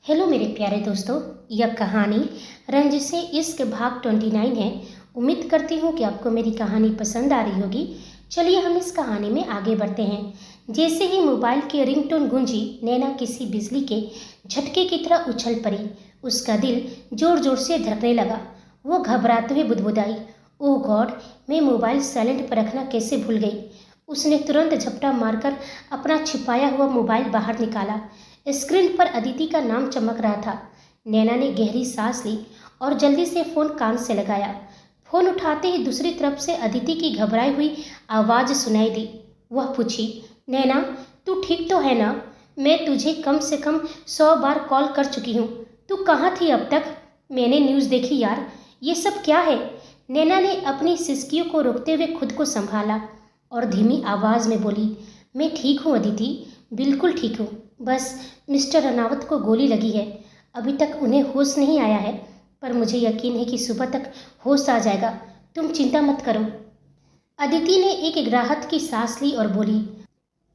Hello मेरे प्यारे दोस्तों, यह कहानी रंजिशे इश्क भाग 29 है। उम्मीद करती हूँ कि आपको मेरी कहानी पसंद आ रही होगी। चलिए हम इस कहानी में आगे बढ़ते हैं। जैसे ही मोबाइल की रिंगटोन गूंजी, नैना किसी बिजली के झटके की तरह उछल पड़ी। उसका दिल जोर जोर से धड़कने लगा। वो घबराते हुए बुदबुदाई, ओह गॉड, मैं मोबाइल साइलेंट पर रखना कैसे भूल गई। उसने तुरंत झपटा मारकर अपना छिपाया हुआ मोबाइल बाहर निकाला। स्क्रीन पर अदिति का नाम चमक रहा था। नैना ने गहरी सांस ली और जल्दी से फोन कान से लगाया। फोन उठाते ही दूसरी तरफ से अदिति की घबराई हुई आवाज सुनाई दी। वह पूछी, नैना तू ठीक तो है ना? मैं तुझे कम से कम 100 बार कॉल कर चुकी हूँ। तू कहाँ थी अब तक? मैंने न्यूज़ देखी यार, ये सब क्या है? नैना ने अपनी सिसकियों को रोकते हुए खुद को संभाला और धीमी आवाज में बोली, मैं ठीक हूँ अदिति, बिल्कुल ठीक हूँ। बस मिस्टर रनावत को गोली लगी है। अभी तक उन्हें होश नहीं आया है, पर मुझे यकीन है कि सुबह तक होश आ जाएगा। तुम चिंता मत करो। अदिति ने एक राहत की सांस ली और बोली,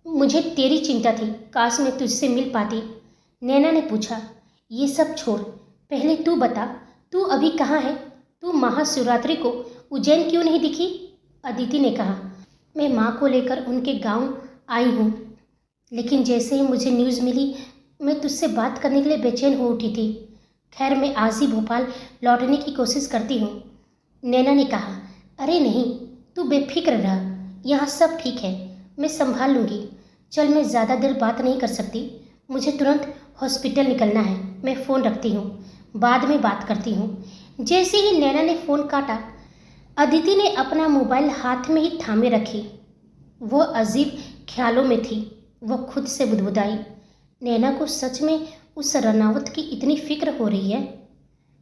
मुझे तेरी चिंता थी, काश मैं तुझसे मिल पाती। नैना ने पूछा, ये सब छोड़, पहले तू बता, तू अभी कहाँ है? तू महाशिवरात्रि को उज्जैन क्यों नहीं दिखी? अदिति ने कहा, मैं माँ को लेकर उनके गांव आई हूँ, लेकिन जैसे ही मुझे न्यूज़ मिली मैं तुझसे बात करने के लिए बेचैन हो उठी थी। खैर मैं आज ही भोपाल लौटने की कोशिश करती हूँ। नैना ने कहा, अरे नहीं, तू बेफिक्र रह, यहाँ सब ठीक है, मैं संभाल लूँगी। चल मैं ज़्यादा देर बात नहीं कर सकती, मुझे तुरंत हॉस्पिटल निकलना है। मैं फ़ोन रखती हूँ, बाद में बात करती हूँ। जैसे ही नैना ने फ़ोन काटा, अदिति ने अपना मोबाइल हाथ में ही थामे रखी। वो अजीब ख्यालों में थी। वह खुद से बुदबुदाई, नैना को सच में उस रनावत की इतनी फिक्र हो रही है?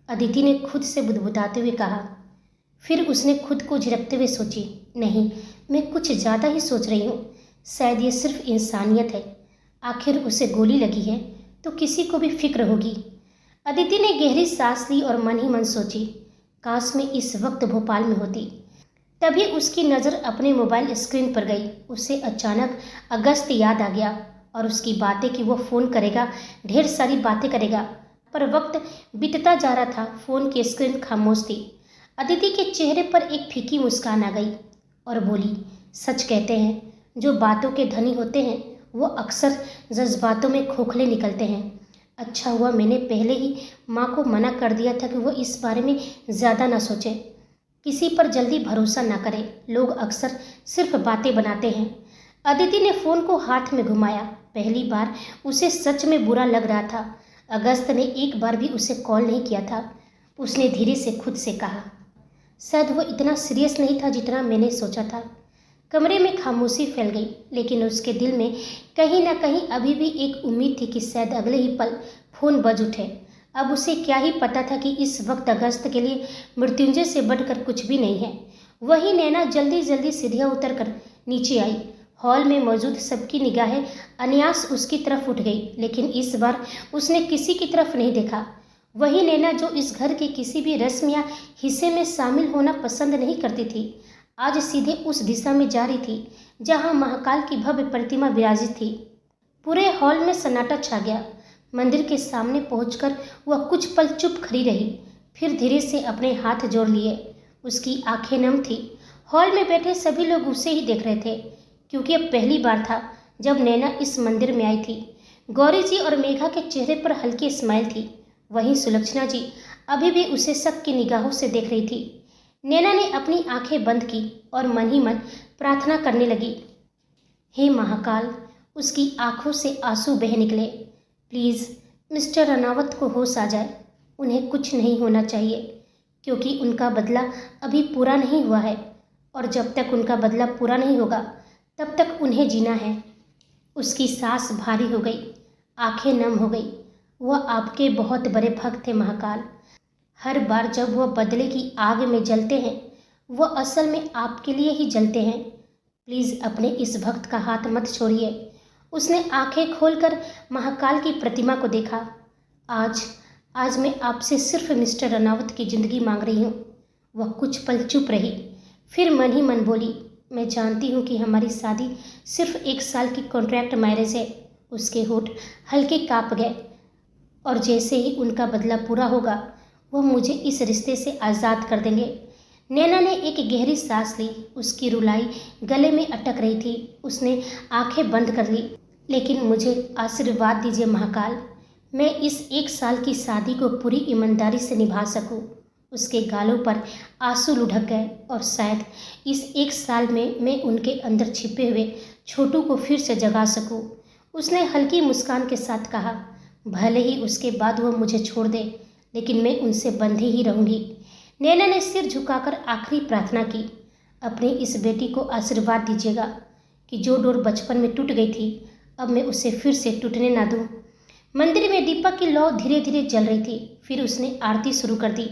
अदिति ने खुद से बुदबुदाते हुए कहा। फिर उसने खुद को झिड़कते हुए सोची, नहीं, मैं कुछ ज़्यादा ही सोच रही हूँ। शायद ये सिर्फ इंसानियत है। आखिर उसे गोली लगी है तो किसी को भी फिक्र होगी। अदिति ने गहरी सांस ली और मन ही मन सोची, काश मैं इस वक्त भोपाल में होती। तभी उसकी नज़र अपने मोबाइल स्क्रीन पर गई। उसे अचानक अगस्त याद आ गया और उसकी बातें कि वो फ़ोन करेगा, ढेर सारी बातें करेगा, पर वक्त बीतता जा रहा था। फ़ोन की स्क्रीन खामोश थी। अदिति के चेहरे पर एक फीकी मुस्कान आ गई और बोली, सच कहते हैं, जो बातों के धनी होते हैं वो अक्सर जज्बातों में खोखले निकलते हैं। अच्छा हुआ मैंने पहले ही माँ को मना कर दिया था कि वो इस बारे में ज़्यादा ना सोचे। किसी पर जल्दी भरोसा ना करें, लोग अक्सर सिर्फ बातें बनाते हैं। अदिति ने फ़ोन को हाथ में घुमाया। पहली बार उसे सच में बुरा लग रहा था। अगस्त ने एक बार भी उसे कॉल नहीं किया था। उसने धीरे से खुद से कहा, शायद वो इतना सीरियस नहीं था जितना मैंने सोचा था। कमरे में खामोशी फैल गई, लेकिन उसके दिल में कहीं ना कहीं अभी भी एक उम्मीद थी कि शायद अगले ही पल फ़ोन बज उठे। अब उसे क्या ही पता था कि इस वक्त अगस्त के लिए मृत्युंजय से बढ़कर कुछ भी नहीं है। वही नैना जल्दी जल्दी सीढ़ियाँ उतर कर नीचे आई। हॉल में मौजूद सबकी निगाहें अनायास उसकी तरफ उठ गई, लेकिन इस बार उसने किसी की तरफ नहीं देखा। वही नैना जो इस घर के किसी भी रस्म या हिस्से में शामिल होना पसंद नहीं करती थी, आज सीधे उस दिशा में जा रही थी जहाँ महाकाल की भव्य प्रतिमा विराजित थी। पूरे हॉल में सन्नाटा छा गया। मंदिर के सामने पहुंचकर वह कुछ पल चुप खड़ी रही, फिर धीरे से अपने हाथ जोड़ लिए। उसकी आंखें नम थी। हॉल में बैठे सभी लोग उसे ही देख रहे थे, क्योंकि अब पहली बार था जब नैना इस मंदिर में आई थी। गौरी जी और मेघा के चेहरे पर हल्की स्माइल थी। वहीं सुलक्षणा जी अभी भी उसे शक की निगाहों से देख रही थी। नैना ने अपनी आंखें बंद की और मन ही मन प्रार्थना करने लगी, हे महाकाल। उसकी आंखों से आंसू बह निकले। प्लीज़ मिस्टर रनावत को होश आ जाए। उन्हें कुछ नहीं होना चाहिए, क्योंकि उनका बदला अभी पूरा नहीं हुआ है, और जब तक उनका बदला पूरा नहीं होगा तब तक उन्हें जीना है। उसकी सांस भारी हो गई, आंखें नम हो गई। वह आपके बहुत बड़े भक्त थे महाकाल। हर बार जब वह बदले की आग में जलते हैं, वह असल में आपके लिए ही जलते हैं। प्लीज़ अपने इस भक्त का हाथ मत छोड़िए। उसने आंखें खोलकर महाकाल की प्रतिमा को देखा। आज मैं आपसे सिर्फ मिस्टर रनावत की ज़िंदगी मांग रही हूँ। वह कुछ पल चुप रही, फिर मन ही मन बोली, मैं जानती हूँ कि हमारी शादी सिर्फ 1 साल की कॉन्ट्रैक्ट मैरिज है। उसके होठ हल्के काँप गए। और जैसे ही उनका बदला पूरा होगा वह मुझे इस रिश्ते से आज़ाद कर देंगे। नैना ने एक गहरी सांस ली। उसकी रुलाई गले में अटक रही थी। उसने आंखें बंद कर ली। लेकिन मुझे आशीर्वाद दीजिए महाकाल, मैं इस 1 साल की शादी को पूरी ईमानदारी से निभा सकूं। उसके गालों पर आंसू लुढ़क गए और शायद इस 1 साल में मैं उनके अंदर छिपे हुए छोटू को फिर से जगा सकूं। उसने हल्की मुस्कान के साथ कहा, भले ही उसके बाद वह मुझे छोड़ दे, लेकिन मैं उनसे बंधी ही रहूंगी। नैना ने सिर झुकाकर आखिरी प्रार्थना की, अपनी इस बेटी को आशीर्वाद दीजिएगा कि जो डोर बचपन में टूट गई थी अब मैं उसे फिर से टूटने ना दूं। मंदिर में दीपक की लौ धीरे धीरे जल रही थी। फिर उसने आरती शुरू कर दी।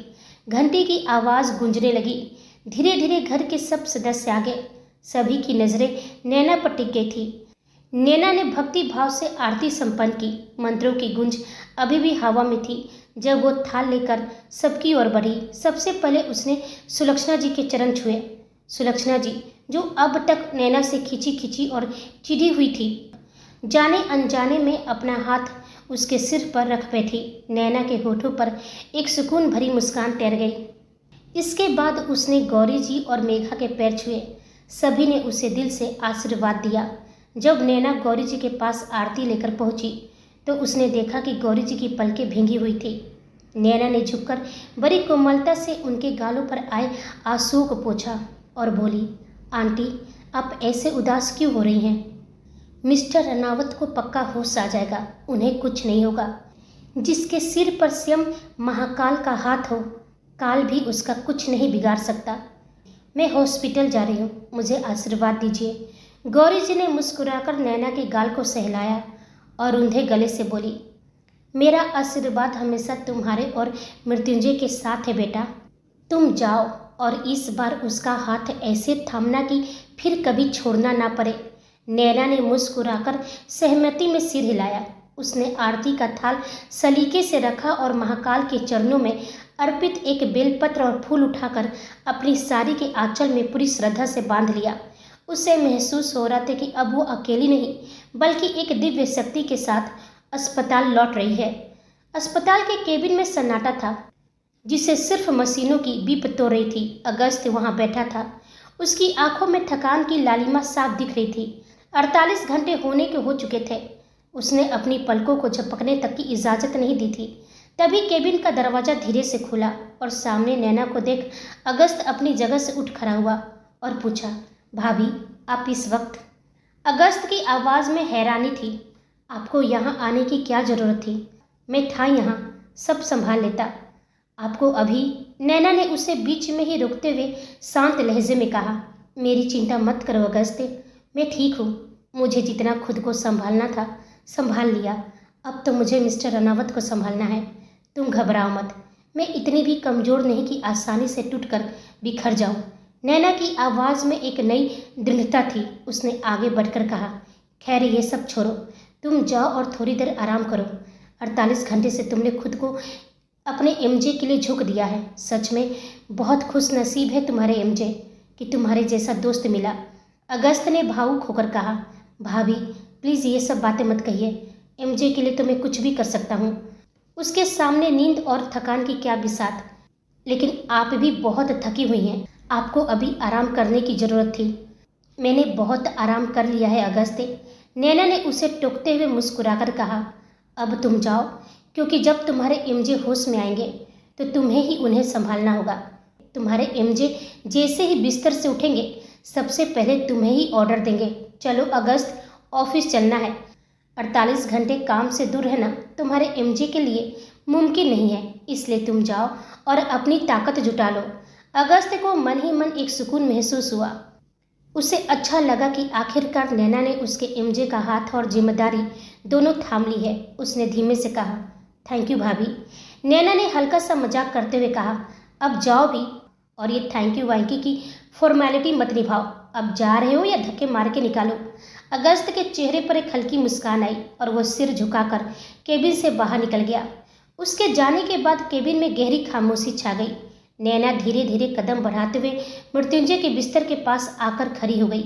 घंटी की आवाज़ गूंजने लगी। धीरे धीरे घर के सब सदस्य आ गए। सभी की नज़रें नैना पर टिक गई थी। नैना ने भक्ति भाव से आरती संपन्न की। मंत्रों की गूंज अभी भी हवा में थी। जब वो थाल लेकर सबकी ओर बढ़ी, सबसे पहले उसने सुलक्षणा जी के चरण छुए। सुलक्षणा जी, जो अब तक नैना से खिंची खिंची और चिढ़ी हुई थी, जाने अनजाने में अपना हाथ उसके सिर पर रख बैठी। नैना के होठों पर एक सुकून भरी मुस्कान तैर गई। इसके बाद उसने गौरी जी और मेघा के पैर छुए। सभी ने उसे दिल से आशीर्वाद दिया। जब नैना गौरी जी के पास आरती लेकर पहुंची तो उसने देखा कि गौरी जी की पलकें भींगी हुई थी। नैना ने झुककर बड़ी कोमलता से उनके गालों पर आए आंसुओं को पोंछा और बोली, आंटी, आप ऐसे उदास क्यों हो रही हैं? मिस्टर रनावत को पक्का होश आ जाएगा, उन्हें कुछ नहीं होगा। जिसके सिर पर स्वयं महाकाल का हाथ हो, काल भी उसका कुछ नहीं बिगाड़ सकता। मैं हॉस्पिटल जा रही हूँ, मुझे आशीर्वाद दीजिए। गौरी जी ने मुस्कुराकर नैना के गाल को सहलाया और उन्हें गले से बोली, मेरा आशीर्वाद हमेशा तुम्हारे और मृत्युंजय के साथ है बेटा। तुम जाओ और इस बार उसका हाथ ऐसे थामना कि फिर कभी छोड़ना ना पड़े। नैना ने मुस्कुराकर सहमति में सिर हिलाया। उसने आरती का थाल सलीके से रखा और महाकाल के चरणों में अर्पित एक बेलपत्र और फूल उठाकर अपनी साड़ी के आंचल में पूरी श्रद्धा से बांध लिया। उसे महसूस हो रहा था कि अब वो अकेली नहीं बल्कि एक दिव्य शक्ति के साथ अस्पताल लौट रही है। अस्पताल के केबिन में सन्नाटा था, जिसे सिर्फ मशीनों की बीप तो रही थी। अगस्त वहां बैठा था। उसकी आंखों में थकान की लालिमा साफ दिख रही थी। 48 घंटे होने के हो चुके थे। उसने अपनी पलकों को झपकने तक की इजाज़त नहीं दी थी। तभी केबिन का दरवाज़ा धीरे से खुला और सामने नैना को देख अगस्त अपनी जगह से उठ खड़ा हुआ और पूछा, भाभी, आप इस वक्त? अगस्त की आवाज़ में हैरानी थी। आपको यहाँ आने की क्या ज़रूरत थी? मैं था यहाँ, सब संभाल लेता। आपको अभी? नैना ने उसे बीच में ही रोकते हुए शांत लहजे में कहा, मेरी चिंता मत करो अगस्त, मैं ठीक हूँ। मुझे जितना खुद को संभालना था संभाल लिया। अब तो मुझे मिस्टर रनावत को संभालना है। तुम घबराओ मत, मैं इतनी भी कमज़ोर नहीं कि आसानी से टूटकर बिखर जाऊं। नैना की आवाज़ में एक नई दृढ़ता थी। उसने आगे बढ़कर कहा, खैर ये सब छोड़ो, तुम जाओ और थोड़ी देर आराम करो। 48 घंटे से तुमने खुद को अपने एमजे के लिए झोंक दिया है। सच में बहुत खुश नसीब है तुम्हारे एमजे कि तुम्हारे जैसा दोस्त मिला। अगस्त ने भावुक होकर कहा, भाभी प्लीज़ ये सब बातें मत कहिए। एमजे के लिए तो मैं कुछ भी कर सकता हूँ। उसके सामने नींद और थकान की क्या बिसात। लेकिन आप भी बहुत थकी हुई हैं, आपको अभी आराम करने की ज़रूरत थी। मैंने बहुत आराम कर लिया है अगस्त। नैना ने उसे टोकते हुए मुस्कुराकर कहा, अब तुम जाओ, क्योंकि जब तुम्हारे एमजे होश में आएंगे तो तुम्हें ही उन्हें संभालना होगा। तुम्हारे एमजे जैसे ही बिस्तर से उठेंगे सबसे पहले तुम्हें ही ऑर्डर देंगे, चलो अगस्त, ऑफिस चलना है। 48 घंटे काम से दूर रहना तुम्हारे एमजे के लिए मुमकिन नहीं है, इसलिए तुम जाओ और अपनी ताकत जुटा लो। अगस्त को मन ही मन एक सुकून महसूस हुआ। उसे अच्छा लगा कि आखिरकार नैना ने उसके एमजे का हाथ और जिम्मेदारी दोनों थाम ली है। उसने धीमे से कहा, थैंक यू भाभी। नैना ने हल्का सा मजाक करते हुए कहा, अब जाओ भी, और ये थैंक यू वांकी की फॉर्मेलिटी मत निभाओ। अब जा रहे हो या धक्के मार के निकालो? अगस्त के चेहरे पर एक हल्की मुस्कान आई और वह सिर झुकाकर केबिन से बाहर निकल गया। उसके जाने के बाद केबिन में गहरी खामोशी छा गई। नैना धीरे धीरे कदम बढ़ाते हुए मृत्युंजय के बिस्तर के पास आकर खड़ी हो गई।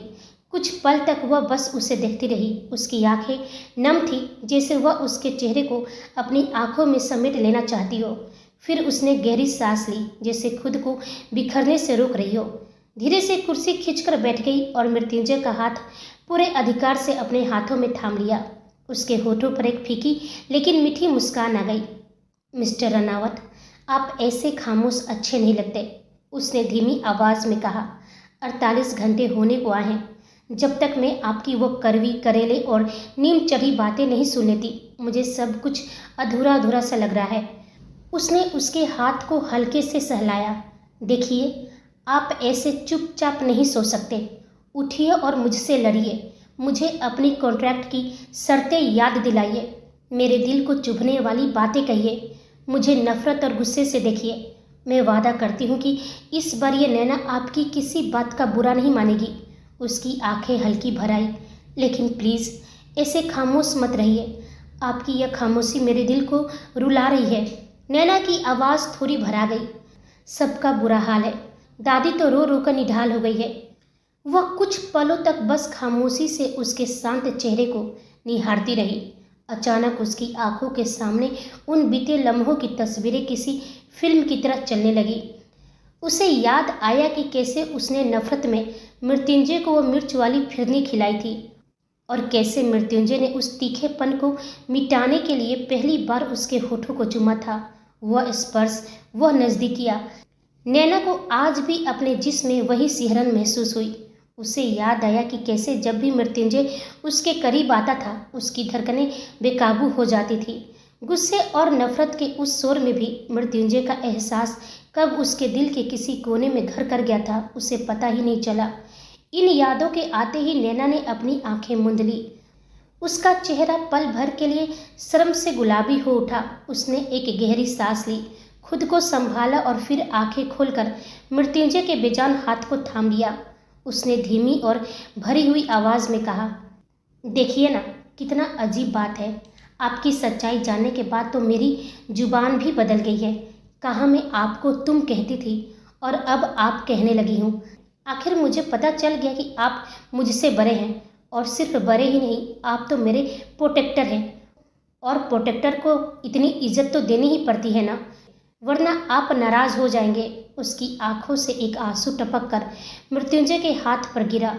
कुछ पल तक वह बस उसे देखती रही। उसकी आंखें नम थी, जैसे वह उसके चेहरे को अपनी आंखों में समेट लेना चाहती हो। फिर उसने गहरी सांस ली, जैसे खुद को बिखरने से रोक रही हो। धीरे से कुर्सी खींचकर बैठ गई और मृत्युंजय का हाथ पूरे अधिकार से अपने हाथों में थाम लिया। उसके होठों पर एक फीकी लेकिन मीठी मुस्कान आ गई। मिस्टर रनावत, आप ऐसे खामोश अच्छे नहीं लगते, उसने धीमी आवाज में कहा। 48 घंटे होने को आए हैं। जब तक मैं आपकी वो कड़वी, करेले और नीम चढ़ी बातें नहीं सुन लेती, मुझे सब कुछ अधूरा अधूरा सा लग रहा है। उसने उसके हाथ को हल्के से सहलाया। देखिए, आप ऐसे चुपचाप नहीं सो सकते। उठिए और मुझसे लड़िए। मुझे अपनी कॉन्ट्रैक्ट की शर्तें याद दिलाइए। मेरे दिल को चुभने वाली बातें कहिए। मुझे नफरत और गुस्से से देखिए। मैं वादा करती हूँ कि इस बार ये नैना आपकी किसी बात का बुरा नहीं मानेगी। उसकी आंखें हल्की भर आई। लेकिन प्लीज़ ऐसे खामोश मत रहिए। आपकी यह खामोशी मेरे दिल को रुला रही है। नैना की आवाज़ थोड़ी भरा गई। सबका बुरा हाल है। दादी तो रो रो कर निढाल हो गई है। वह कुछ पलों तक बस खामोशी से उसके शांत चेहरे को निहारती रही। अचानक उसकी आंखों के सामने उन बीते लम्हों की तस्वीरें किसी फिल्म की तरह चलने लगी। उसे याद आया कि कैसे उसने नफरत में मृत्युंजय को वह मिर्च वाली फिरनी खिलाई थी और कैसे मृत्युंजय ने उस तीखेपन को मिटाने के लिए पहली बार उसके होठों को चूमा था। वह स्पर्श, वह नज़दीकियाँ, नैना को आज भी अपने जिस्म में वही सिहरन महसूस हुई। उसे याद आया कि कैसे जब भी मृत्युंजय उसके करीब आता था, उसकी धड़कनें बेकाबू हो जाती थी। गुस्से और नफरत के उस शोर में भी मृत्युंजय का एहसास कब उसके दिल के किसी कोने में घर कर गया था, उसे पता ही नहीं चला। इन यादों के आते ही नैना ने अपनी आंखें मूंद ली। उसका चेहरा पल भर के लिए शर्म से गुलाबी हो उठा। उसने एक गहरी सांस ली, खुद को संभाला और फिर आंखें खोलकर मृत्युंजय के बेजान हाथ को थाम लिया। उसने धीमी और भरी हुई आवाज़ में कहा, देखिए ना, कितना अजीब बात है। आपकी सच्चाई जानने के बाद तो मेरी जुबान भी बदल गई है। कहाँ मैं आपको तुम कहती थी और अब आप कहने लगी हूँ। आखिर मुझे पता चल गया कि आप मुझसे बड़े हैं, और सिर्फ बड़े ही नहीं, आप तो मेरे प्रोटेक्टर हैं। और प्रोटेक्टर को इतनी इज्जत तो देनी ही पड़ती है ना, वरना आप नाराज़ हो जाएंगे। उसकी आंखों से एक आंसू टपक कर मृत्युंजय के हाथ पर गिरा।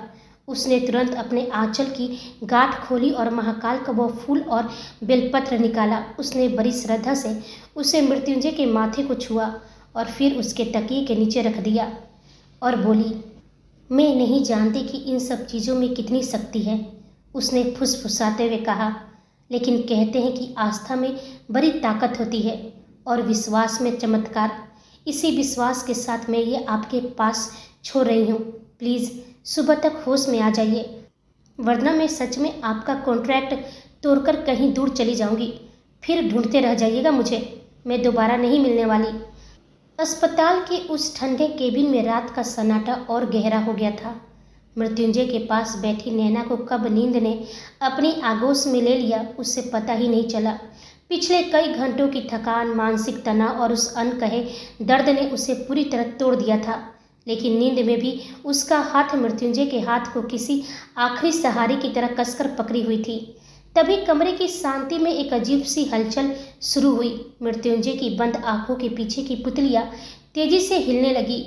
उसने तुरंत अपने आंचल की गांठ खोली और महाकाल का वो फूल और बेलपत्र निकाला। उसने बड़ी श्रद्धा से उसे मृत्युंजय के माथे को छुआ और फिर उसके तकिए के नीचे रख दिया और बोली, मैं नहीं जानती कि इन सब चीज़ों में कितनी शक्ति है। उसने फुसफुसाते हुए कहा, लेकिन कहते हैं कि आस्था में बड़ी ताकत होती है और विश्वास में चमत्कार। इसी विश्वास के साथ मैं ये आपके पास छोड़ रही हूँ। प्लीज़ सुबह तक होश में आ जाइए, वरना मैं सच में आपका कॉन्ट्रैक्ट तोड़कर कहीं दूर चली जाऊंगी। फिर ढूंढते रह जाइएगा मुझे, मैं दोबारा नहीं मिलने वाली। अस्पताल के उस ठंडे केबिन में रात का सन्नाटा और गहरा हो गया था। मृत्युंजय के पास बैठी नैना को कब नींद ने अपनी आगोश में ले लिया, उससे पता ही नहीं चला। पिछले कई घंटों की थकान, मानसिक तनाव और उस अनकहे दर्द ने उसे पूरी तरह तोड़ दिया था। लेकिन नींद में भी उसका हाथ मृत्युंजय के हाथ को किसी आखिरी सहारे की तरह कसकर पकड़ी हुई थी। तभी कमरे की शांति में एक अजीब सी हलचल शुरू हुई। मृत्युंजय की बंद आंखों के पीछे की पुतलियां तेजी से हिलने लगी।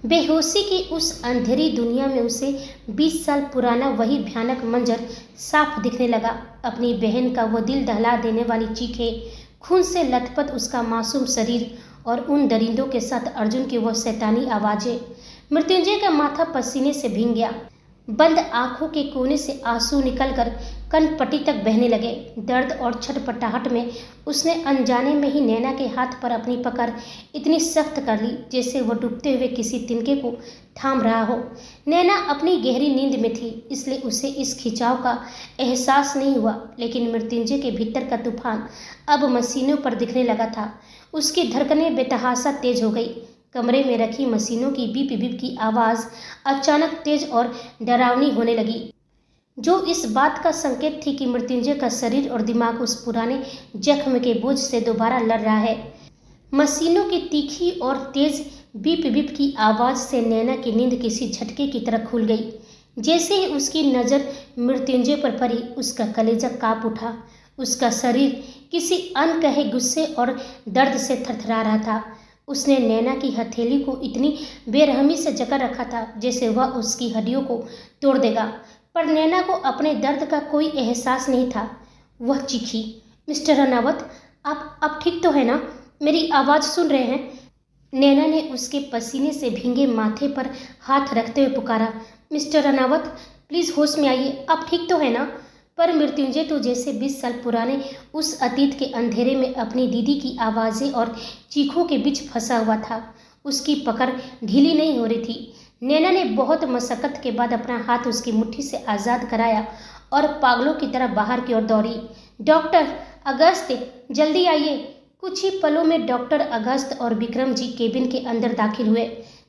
बेहोशी की उस अंधेरी दुनिया में उसे 20 साल पुराना वही भयानक मंजर साफ दिखने लगा। अपनी बहन का वो दिल दहला देने वाली चीखें, खून से लथपथ उसका मासूम शरीर और उन दरिंदों के साथ अर्जुन की वो शैतानी आवाज़ें। मृत्युंजय का माथा पसीने से भीग गया। बंद आंखों के कोने से आंसू निकलकर कनपट्टी तक बहने लगे। दर्द और छटपटाहट में उसने अनजाने में ही नैना के हाथ पर अपनी पकड़ इतनी सख्त कर ली जैसे वो डूबते हुए किसी तिनके को थाम रहा हो। नैना अपनी गहरी नींद में थी, इसलिए उसे इस खिंचाव का एहसास नहीं हुआ, लेकिन मृत्युंजय के भीतर का तूफान अब मशीनों पर दिखने लगा था। उसकी धड़कनें बेतहाशा तेज हो गई। कमरे में रखी मशीनों की बीप बीप की आवाज़ अचानक तेज और डरावनी होने लगी, जो इस बात का संकेत थी कि मृत्युंजय का शरीर और दिमाग उस पुराने जख्म के बोझ से दोबारा लड़ रहा है। मशीनों की तीखी और तेज बीप बीप की आवाज़ से नैना की नींद किसी झटके की तरह खुल गई। जैसे ही उसकी नज़र मृत्युंजय पर पड़ी, उसका कलेजा कांप उठा। उसका शरीर किसी अनकहे गुस्से और दर्द से थरथरा रहा था। उसने नैना की हथेली को इतनी बेरहमी से जकड़ रखा था जैसे वह उसकी हड्डियों को तोड़ देगा, पर नैना को अपने दर्द का कोई एहसास नहीं था। वह चीखी, मिस्टर रनावत, आप ठीक तो है ना? मेरी आवाज़ सुन रहे हैं? नैना ने उसके पसीने से भींगे माथे पर हाथ रखते हुए पुकारा, मिस्टर रनावत, प्लीज़ होश में आइए, आप ठीक तो है ना? पर मृत्युंजय तो जैसे 20 साल पुराने उस अतीत के अंधेरे में अपनी दीदी की आवाज़ें और चीखों के बीच फंसा हुआ था। उसकी पकड़ ढीली नहीं हो रही थी। नैना ने बहुत मशक्क़त के बाद अपना हाथ उसकी मुट्ठी से आज़ाद कराया और पागलों की तरह बाहर की ओर दौड़ी। डॉक्टर अगस्त, जल्दी आइए। कुछ ही पलों में डॉक्टर अगस्त और विक्रम जी केबिन के अंदर दाखिल हुए।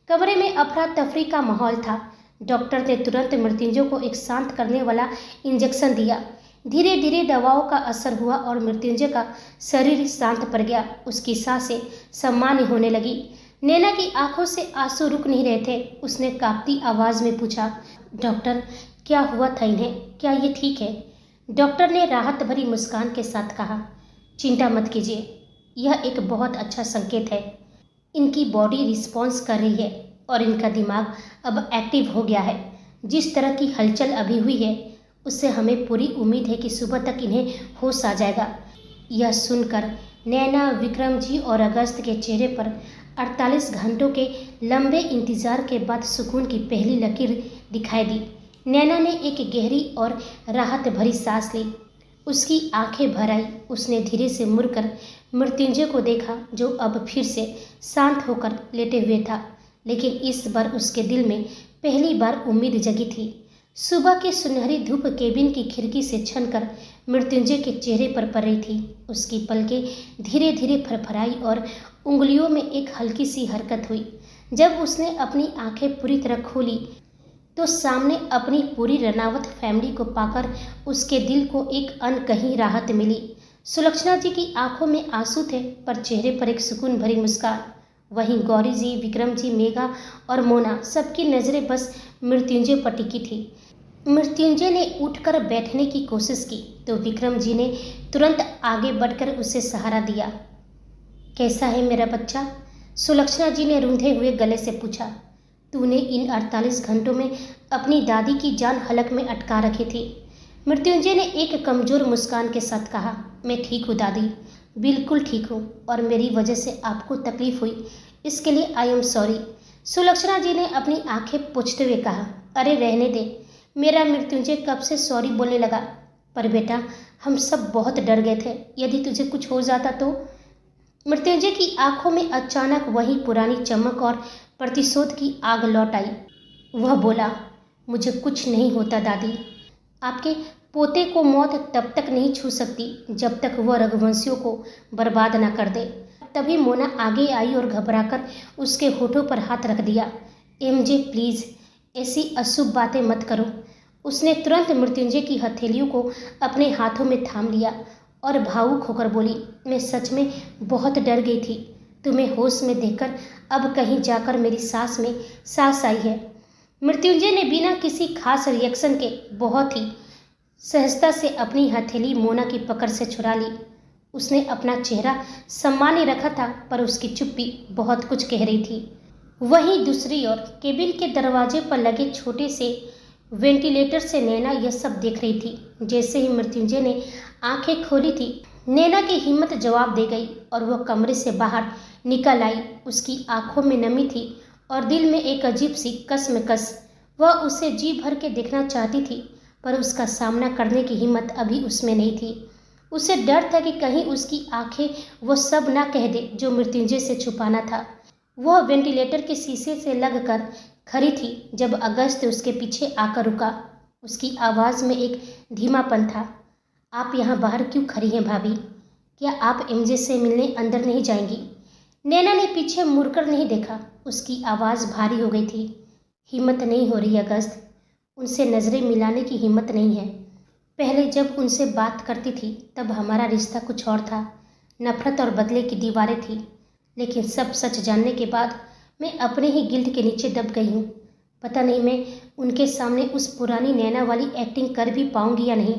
कमरे में अफरा तफरी का माहौल था। डॉक्टर ने तुरंत मृत्युंजय को एक शांत करने वाला इंजेक्शन दिया। धीरे धीरे दवाओं का असर हुआ और मृत्युंजय का शरीर शांत पड़ गया। उसकी सांसें सामान्य होने लगी। नैना की आंखों से आंसू रुक नहीं रहे थे। उसने कांपती आवाज़ में पूछा, डॉक्टर, क्या हुआ था इन्हें? क्या ये ठीक है? डॉक्टर ने राहत भरी मुस्कान के साथ कहा, चिंता मत कीजिए, यह एक बहुत अच्छा संकेत है। इनकी बॉडी रिस्पॉन्स कर रही है और इनका दिमाग अब एक्टिव हो गया है। जिस तरह की हलचल अभी हुई है उससे हमें पूरी उम्मीद है कि सुबह तक इन्हें होश आ जाएगा। यह सुनकर नैना, विक्रम जी और अगस्त के चेहरे पर 48 घंटों के लंबे इंतजार के बाद सुकून की पहली लकीर दिखाई दी। नैना ने एक गहरी और राहत भरी सांस ली। उसकी आंखें भर आई। उसने धीरे से मुड़कर मृत्युंजय को देखा, जो अब फिर से शांत होकर लेटे हुए था, लेकिन इस बार उसके दिल में पहली बार उम्मीद जगी थी। सुबह की सुनहरी धूप केबिन की खिड़की से छनकर मृत्युंजय के चेहरे पर पड़ रही थी। उसकी पलकें धीरे धीरे फरफराई और उंगलियों में एक हल्की सी हरकत हुई। जब उसने अपनी आंखें पूरी तरह खोली तो सामने अपनी पूरी रनावत फैमिली को पाकर उसके दिल को एक अनकही राहत मिली। सुलक्षणा जी की आंखों में आंसू थे, पर चेहरे पर एक सुकून भरी मुस्कान। वहीं गौरी जी, विक्रम जी, मेघा और मोना, सबकी नज़रें बस मृत्युंजय पर टिकी थी। मृत्युंजय ने उठकर बैठने की कोशिश की तो विक्रम जी ने तुरंत आगे बढ़कर उसे सहारा दिया। कैसा है मेरा बच्चा? सुलक्षणा जी ने रूंधे हुए गले से पूछा। तूने इन 48 घंटों में अपनी दादी की जान हलक में अटका रखी थी। मृत्युंजय ने एक कमज़ोर मुस्कान के साथ कहा, मैं ठीक हूँ दादी, बिल्कुल ठीक हूँ, और मेरी वजह से आपको तकलीफ हुई, इसके लिए आई एम सॉरी। सुलक्षणा जी ने अपनी आंखें पोंछते हुए कहा, अरे रहने दे। मेरा मृत्युंजय कब से सॉरी बोलने लगा, पर बेटा हम सब बहुत डर गए थे, यदि तुझे कुछ हो जाता तो। मृत्युंजय की आंखों में अचानक वही पुरानी चमक और प्रतिशोध की आग लौट आई। वह बोला, मुझे कुछ नहीं होता दादी। आपके पोते को मौत तब तक नहीं छू सकती जब तक वह रघुवंशियों को बर्बाद न कर दे। तभी मोना आगे आई और घबराकर उसके होठों पर हाथ रख दिया। एमजे प्लीज़ ऐसी अशुभ बातें मत करो। उसने तुरंत मृत्युंजय की हथेलियों को अपने हाथों में थाम लिया और भावुक होकर बोली, मैं सच में बहुत डर गई थी। तुम्हें होश में देखकर अब कहीं जाकर मेरी सांस में सांस आई है। मृत्युंजय ने बिना किसी खास रिएक्शन के बहुत ही सहजता से अपनी हथेली मोना की पकड़ से छुड़ा ली। उसने अपना चेहरा सामान्य रखा था, पर उसकी चुप्पी बहुत कुछ कह रही थी। वहीं दूसरी ओर केबिन के दरवाजे पर लगे छोटे से वेंटिलेटर से नैना यह सब देख रही थी। जैसे ही मृत्युंजय ने आंखें खोली थी, नैना की हिम्मत जवाब दे गई और वह कमरे से बाहर निकल आई। उसकी आंखों में नमी थी और दिल में एक अजीब सी कसमकस। वह उसे जी भर के देखना चाहती थी, पर उसका सामना करने की हिम्मत अभी उसमें नहीं थी। उसे डर था कि कहीं उसकी आंखें वो सब ना कह दे जो मृत्युंजय से छुपाना था। वह वेंटिलेटर के शीशे से लगकर खड़ी थी जब अगस्त उसके पीछे आकर रुका। उसकी आवाज़ में एक धीमापन था। आप यहाँ बाहर क्यों खड़ी हैं भाभी? क्या आप एमजे से मिलने अंदर नहीं जाएंगी? नैना ने पीछे मुड़कर नहीं देखा। उसकी आवाज़ भारी हो गई थी। हिम्मत नहीं हो रही अगस्त, उनसे नज़रें मिलाने की हिम्मत नहीं है। पहले जब उनसे बात करती थी तब हमारा रिश्ता कुछ और था, नफरत और बदले की दीवारें थी। लेकिन सब सच जानने के बाद मैं अपने ही गिल्ट के नीचे दब गई हूँ। पता नहीं मैं उनके सामने उस पुरानी नैना वाली एक्टिंग कर भी पाऊंगी या नहीं।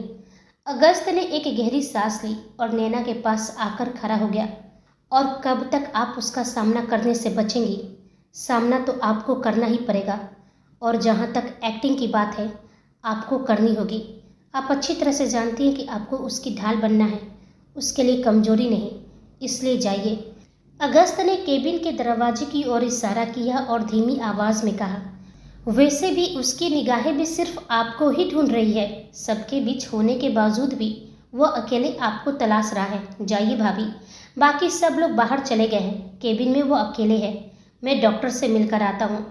अगस्त ने एक गहरी सांस ली और नैना के पास आकर खड़ा हो गया। और कब तक आप उसका सामना करने से बचेंगी? सामना तो आपको करना ही पड़ेगा। और जहाँ तक एक्टिंग की बात है, आपको करनी होगी। आप अच्छी तरह से जानती हैं कि आपको उसकी ढाल बनना है, उसके लिए कमजोरी नहीं। इसलिए जाइए। अगस्त ने केबिन के दरवाजे की ओर इशारा किया और धीमी आवाज में कहा, वैसे भी उसकी निगाहें भी सिर्फ आपको ही ढूंढ रही है। सबके बीच होने के बावजूद भी वो अकेले आपको तलाश रहा है। जाइए भाभी। बाकी सब लोग बाहर चले गए हैं, केबिन में वो अकेले है। मैं डॉक्टर से मिलकर आता हूँ।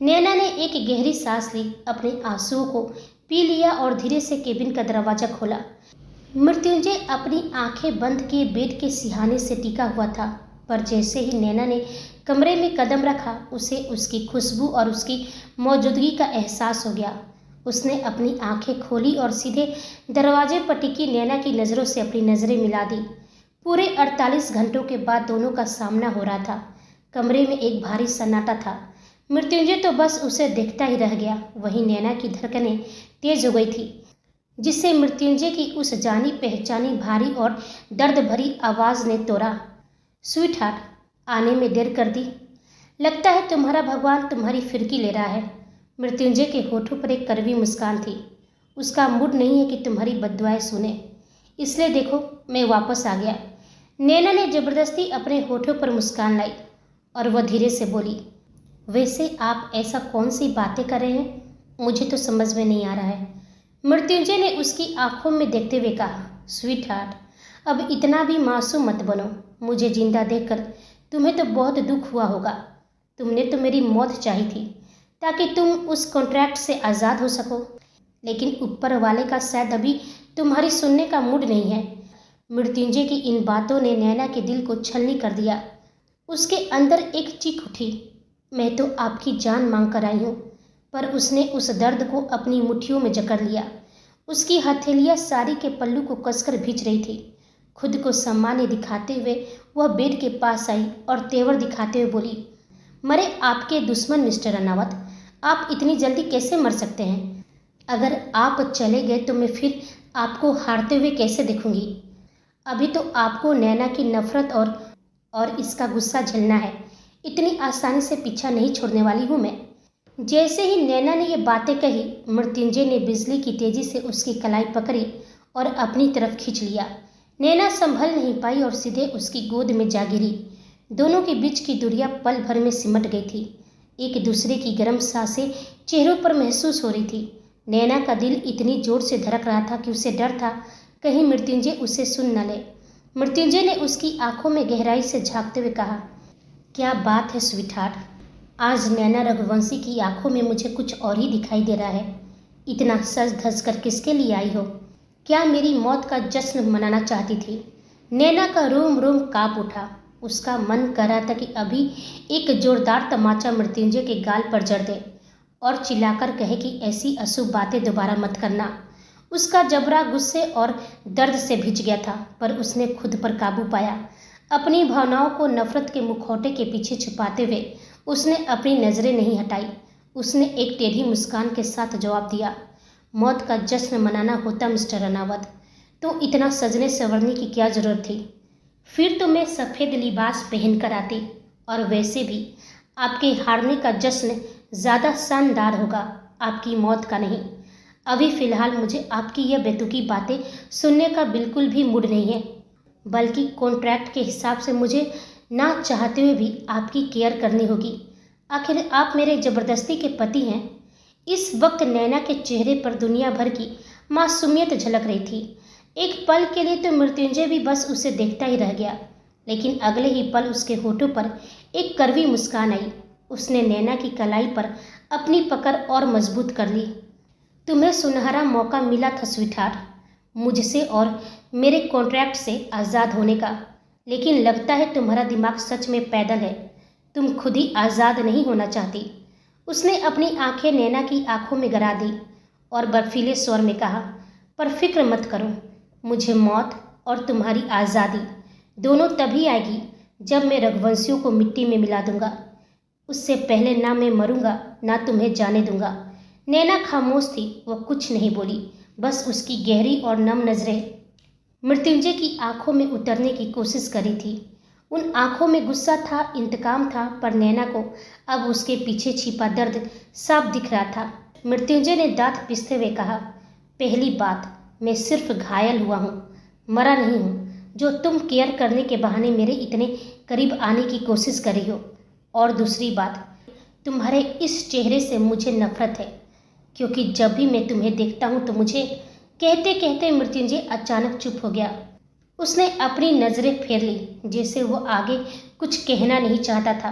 नैना ने एक गहरी सांस ली, अपने आंसुओं को पी लिया और धीरे से केबिन का दरवाजा खोला। मृत्युंजय अपनी आंखें बंद किए बेड के सिहाने से टिका हुआ था, पर जैसे ही नैना ने कमरे में कदम रखा, उसे उसकी खुशबू और उसकी मौजूदगी का एहसास हो गया। उसने अपनी आंखें खोली और सीधे दरवाजे पर टिकी नैना की नज़रों से अपनी नज़रें मिला दी। पूरे 48 घंटों के बाद दोनों का सामना हो रहा था। कमरे में एक भारी सन्नाटा था। मृत्युंजय तो बस उसे देखता ही रह गया। वहीं नैना की धड़कनें तेज हो गई थी, जिससे मृत्युंजय की उस जानी पहचानी भारी और दर्द भरी आवाज़ ने तोड़ा, स्वीट हार्ट, आने में देर कर दी। लगता है तुम्हारा भगवान तुम्हारी फिरकी ले रहा है। मृत्युंजय के होठों पर एक कड़वी मुस्कान थी। उसका मूड नहीं है कि तुम्हारी बद्दुआएं सुने, इसलिए देखो मैं वापस आ गया। नैना ने जबरदस्ती अपने होठों पर मुस्कान लाई और वह धीरे से बोली, वैसे आप ऐसा कौन सी बातें कर रहे हैं? मुझे तो समझ में नहीं आ रहा है। मृत्युंजय ने उसकी आंखों में देखते हुए कहा, स्वीट हार्ट, अब इतना भी मासूम मत बनो। मुझे जिंदा देखकर तुम्हें तो बहुत दुख हुआ होगा। तुमने तो मेरी मौत चाही थी ताकि तुम उस कॉन्ट्रैक्ट से आज़ाद हो सको, लेकिन ऊपर वाले का शायद अभी तुम्हारी सुनने का मूड नहीं है। मृत्युंजय की इन बातों ने नैना के दिल को छलनी कर दिया। उसके अंदर एक चीख उठी, मैं तो आपकी जान मांग कर आई हूँ। पर उसने उस दर्द को अपनी मुट्ठियों में जकड़ लिया। उसकी हथेलियाँ साड़ी के पल्लू को कसकर भींच रही थी। खुद को सामान्य दिखाते हुए वह बेड के पास आई और तेवर दिखाते हुए बोली, मरे आपके दुश्मन मिस्टर अनावत, आप इतनी जल्दी कैसे मर सकते हैं? अगर आप चले गए तो मैं फिर आपको हारते हुए कैसे देखूंगी? अभी तो आपको नैना की नफरत और इसका गुस्सा झेलना है। इतनी आसानी से पीछा नहीं छोड़ने वाली हूँ मैं। जैसे ही नैना ने ये बातें कही, मृत्युंजय ने बिजली की तेजी से उसकी कलाई पकड़ी और अपनी तरफ खींच लिया। नैना संभल नहीं पाई और सीधे उसकी गोद में जा गिरी। दोनों के बीच की दूरियां पल भर में सिमट गई थी। एक दूसरे की गर्म सांसें चेहरों पर महसूस हो रही थी। नैना का दिल इतनी जोर से धड़क रहा था कि उसे डर था कहीं मृत्युंजय उसे सुन न ले। मृत्युंजय ने उसकी आंखों में गहराई से झांकते हुए कहा, क्या बात है स्वीट हार्ट, आज नैना रघुवंशी की आंखों में मुझे कुछ और ही दिखाई दे रहा है। इतना सज धज कर किसके लिए आई हो? क्या मेरी मौत का जश्न मनाना चाहती थी? नैना का रोम रोम कांप उठा। उसका मन कर रहा था कि अभी एक जोरदार तमाचा मृत्युंजय के गाल पर जड़ दे और चिल्लाकर कहे कि ऐसी अशुभ बातें दोबारा मत करना। उसका जबड़ा गुस्से और दर्द से भिज गया था, पर उसने खुद पर काबू पाया। अपनी भावनाओं को नफरत के मुखौटे के पीछे छुपाते हुए उसने अपनी नजरें नहीं हटाई। उसने एक टेढ़ी मुस्कान के साथ जवाब दिया, मौत का जश्न मनाना होता मिस्टर अनावत तो इतना सजने संवरने की क्या जरूरत थी? फिर तो मैं सफ़ेद लिबास पहन कर आती, और वैसे भी आपके हारने का जश्न ज़्यादा शानदार होगा, आपकी मौत का नहीं। अभी फ़िलहाल मुझे आपकी यह बेतुकी बातें सुनने का बिल्कुल भी मूड नहीं है, बल्कि कॉन्ट्रैक्ट के हिसाब से मुझे ना चाहते हुए भी आपकी केयर करनी होगी। आखिर आप मेरे ज़बरदस्ती के पति हैं। इस वक्त नैना के चेहरे पर दुनिया भर की मासूमियत झलक रही थी। एक पल के लिए तो मृत्युंजय भी बस उसे देखता ही रह गया, लेकिन अगले ही पल उसके होठों पर एक कड़वी मुस्कान आई। उसने नैना की कलाई पर अपनी पकड़ और मजबूत कर ली। तुम्हें सुनहरा मौका मिला था स्वीटहार्ट, मुझसे और मेरे कॉन्ट्रैक्ट से आज़ाद होने का, लेकिन लगता है तुम्हारा दिमाग सच में पैदल है। तुम खुद ही आज़ाद नहीं होना चाहती। उसने अपनी आंखें नैना की आंखों में गरा दी और बर्फीले स्वर में कहा, पर फिक्र मत करो, मुझे मौत और तुम्हारी आज़ादी दोनों तभी आएगी जब मैं रघुवंशियों को मिट्टी में मिला दूंगा। उससे पहले ना मैं मरूंगा ना तुम्हें जाने दूंगा। नैना खामोश थी, वो कुछ नहीं बोली, बस उसकी गहरी और नम नजरें मृत्युंजय की आंखों में उतरने की कोशिश करी थी। उन आंखों में गुस्सा था, इंतकाम था, पर नैना को अब उसके पीछे छिपा दर्द साफ दिख रहा था। मृत्युंजय ने दांत पिसते हुए कहा, पहली बात, मैं सिर्फ घायल हुआ हूँ, मरा नहीं हूँ, जो तुम केयर करने के बहाने मेरे इतने करीब आने की कोशिश कर रही हो। और दूसरी बात, तुम्हारे इस चेहरे से मुझे नफरत है, क्योंकि जब भी मैं तुम्हें देखता हूँ तो मुझे। कहते कहते मृत्युंजय अचानक चुप हो गया। उसने अपनी नजरें फेर ली, जैसे वो आगे कुछ कहना नहीं चाहता था,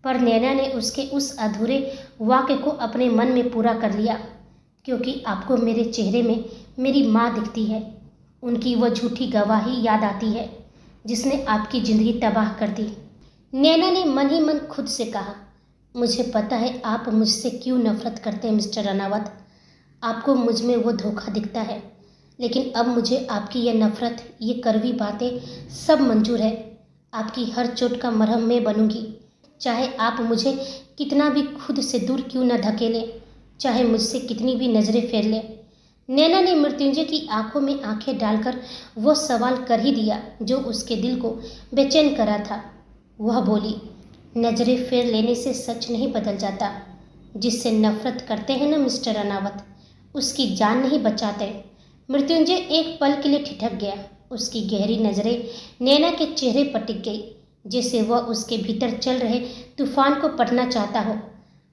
पर नैना ने उसके उस अधूरे वाक्य को अपने मन में पूरा कर लिया। क्योंकि आपको मेरे चेहरे में मेरी माँ दिखती है, उनकी वो झूठी गवाही याद आती है जिसने आपकी जिंदगी तबाह कर दी। नैना ने मन ही मन खुद से कहा, मुझे पता है आप मुझसे क्यों नफरत करते हैं मिस्टर रनावत। आपको मुझ में वो धोखा दिखता है, लेकिन अब मुझे आपकी यह नफरत, ये कड़वी बातें सब मंजूर है। आपकी हर चोट का मरहम मैं बनूंगी, चाहे आप मुझे कितना भी खुद से दूर क्यों न धकेले, चाहे मुझसे कितनी भी नजरें फेर ले। नैना ने मृत्युंजय की आंखों में आंखें डालकर वो सवाल कर ही दिया जो उसके दिल को बेचैन करा था। वह बोली, नजरें फेर लेने से सच नहीं बदल जाता। जिससे नफरत करते हैं ना मिस्टर रनावत, उसकी जान नहीं बचाते। मृत्युंजय एक पल के लिए ठिठक गया। उसकी गहरी नजरें नैना के चेहरे पर टिक गई, जैसे वह उसके भीतर चल रहे तूफान को पढ़ना चाहता हो।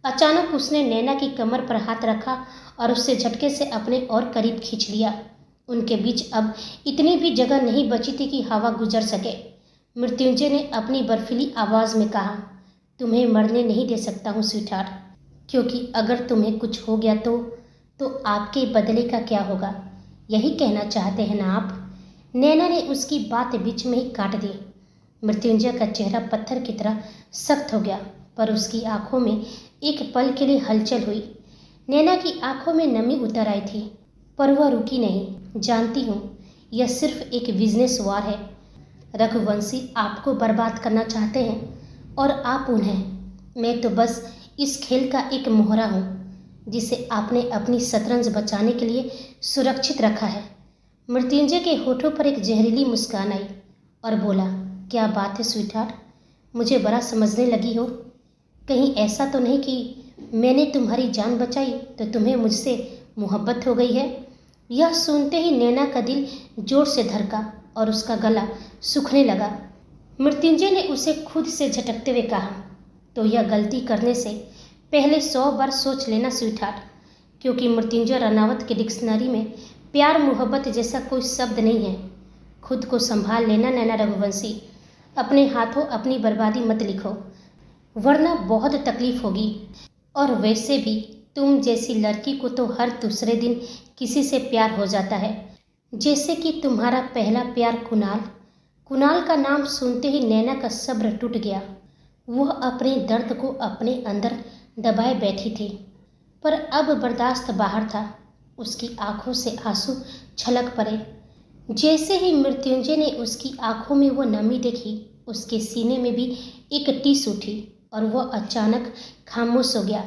अचानक उसने नैना की कमर पर हाथ रखा और उससे झटके से अपने और करीब खींच लिया। उनके बीच अब इतनी भी जगह नहीं बची थी कि हवा गुजर सके। मृत्युंजय ने अपनी बर्फीली आवाज में कहा, तुम्हें मरने नहीं दे सकता हूँ स्वीटहार्ट, क्योंकि अगर तुम्हें कुछ हो गया तो आपके बदले का क्या होगा, यही कहना चाहते हैं ना आप। नैना ने उसकी बात बीच में ही काट दी। मृत्युंजय का चेहरा पत्थर की तरह सख्त हो गया, पर उसकी आंखों में एक पल के लिए हलचल हुई। नैना की आंखों में नमी उतर आई थी, पर वह रुकी नहीं। जानती हूँ, यह सिर्फ एक बिजनेस वार है। रघुवंशी आपको बर्बाद करना चाहते हैं और आप उन्हें। मैं तो बस इस खेल का एक मोहरा हूँ जिसे आपने अपनी शतरंज बचाने के लिए सुरक्षित रखा है। मृत्युंजय के होठों पर एक जहरीली मुस्कान आई और बोला, क्या बात है स्वीटहार्ट, मुझे बड़ा समझने लगी हो। कहीं ऐसा तो नहीं कि मैंने तुम्हारी जान बचाई तो तुम्हें मुझसे मोहब्बत हो गई है। यह सुनते ही नैना का दिल जोर से धड़का और उसका गला सूखने लगा। मृत्युंजय ने उसे खुद से झटकते हुए कहा, तो यह गलती करने से पहले 100 बार सोच लेना स्वीटहार्ट, क्योंकि मृत्युंजय रनावत की डिक्शनरी में प्यार मोहब्बत जैसा कोई शब्द नहीं है। खुद को संभाल लेना नैना रघुवंशी, अपने हाथों अपनी बर्बादी मत लिखो, वरना बहुत तकलीफ होगी। और वैसे भी तुम जैसी लड़की को तो हर दूसरे दिन किसी से प्यार हो जाता है, जैसे कि तुम्हारा पहला प्यार कुणाल। कुणाल का नाम सुनते ही नैना का सब्र टूट गया। वह अपने दर्द को अपने अंदर दबाए बैठी थी, पर अब बर्दाश्त बाहर था। उसकी आंखों से आंसू छलक पड़े। जैसे ही मृत्युंजय ने उसकी आंखों में वो नमी देखी, उसके सीने में भी एक टीस उठी और वह अचानक खामोश हो गया।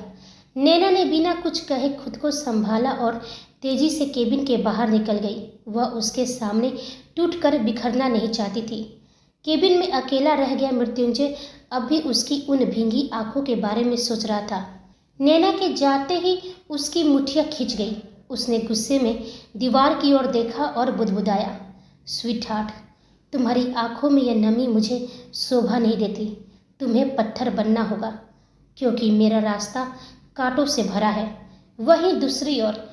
नैना ने बिना कुछ कहे खुद को संभाला और तेजी से केबिन के बाहर निकल गई। वह उसके सामने टूटकर बिखरना नहीं चाहती थी। केबिन में अकेला रह गया मृत्युंजय अब भी उसकी उन भींगी आंखों के बारे में सोच रहा था। नैना के जाते ही उसकी मुठ्ठियां खिंच गई। उसने गुस्से में दीवार की ओर देखा और बुदबुदाया, स्वीटहार्ट, तुम्हारी आंखों में यह नमी मुझे शोभा नहीं देती। तुम्हें पत्थर बनना होगा, क्योंकि मेरा रास्ता कांटों से भरा है। वहीं दूसरी ओर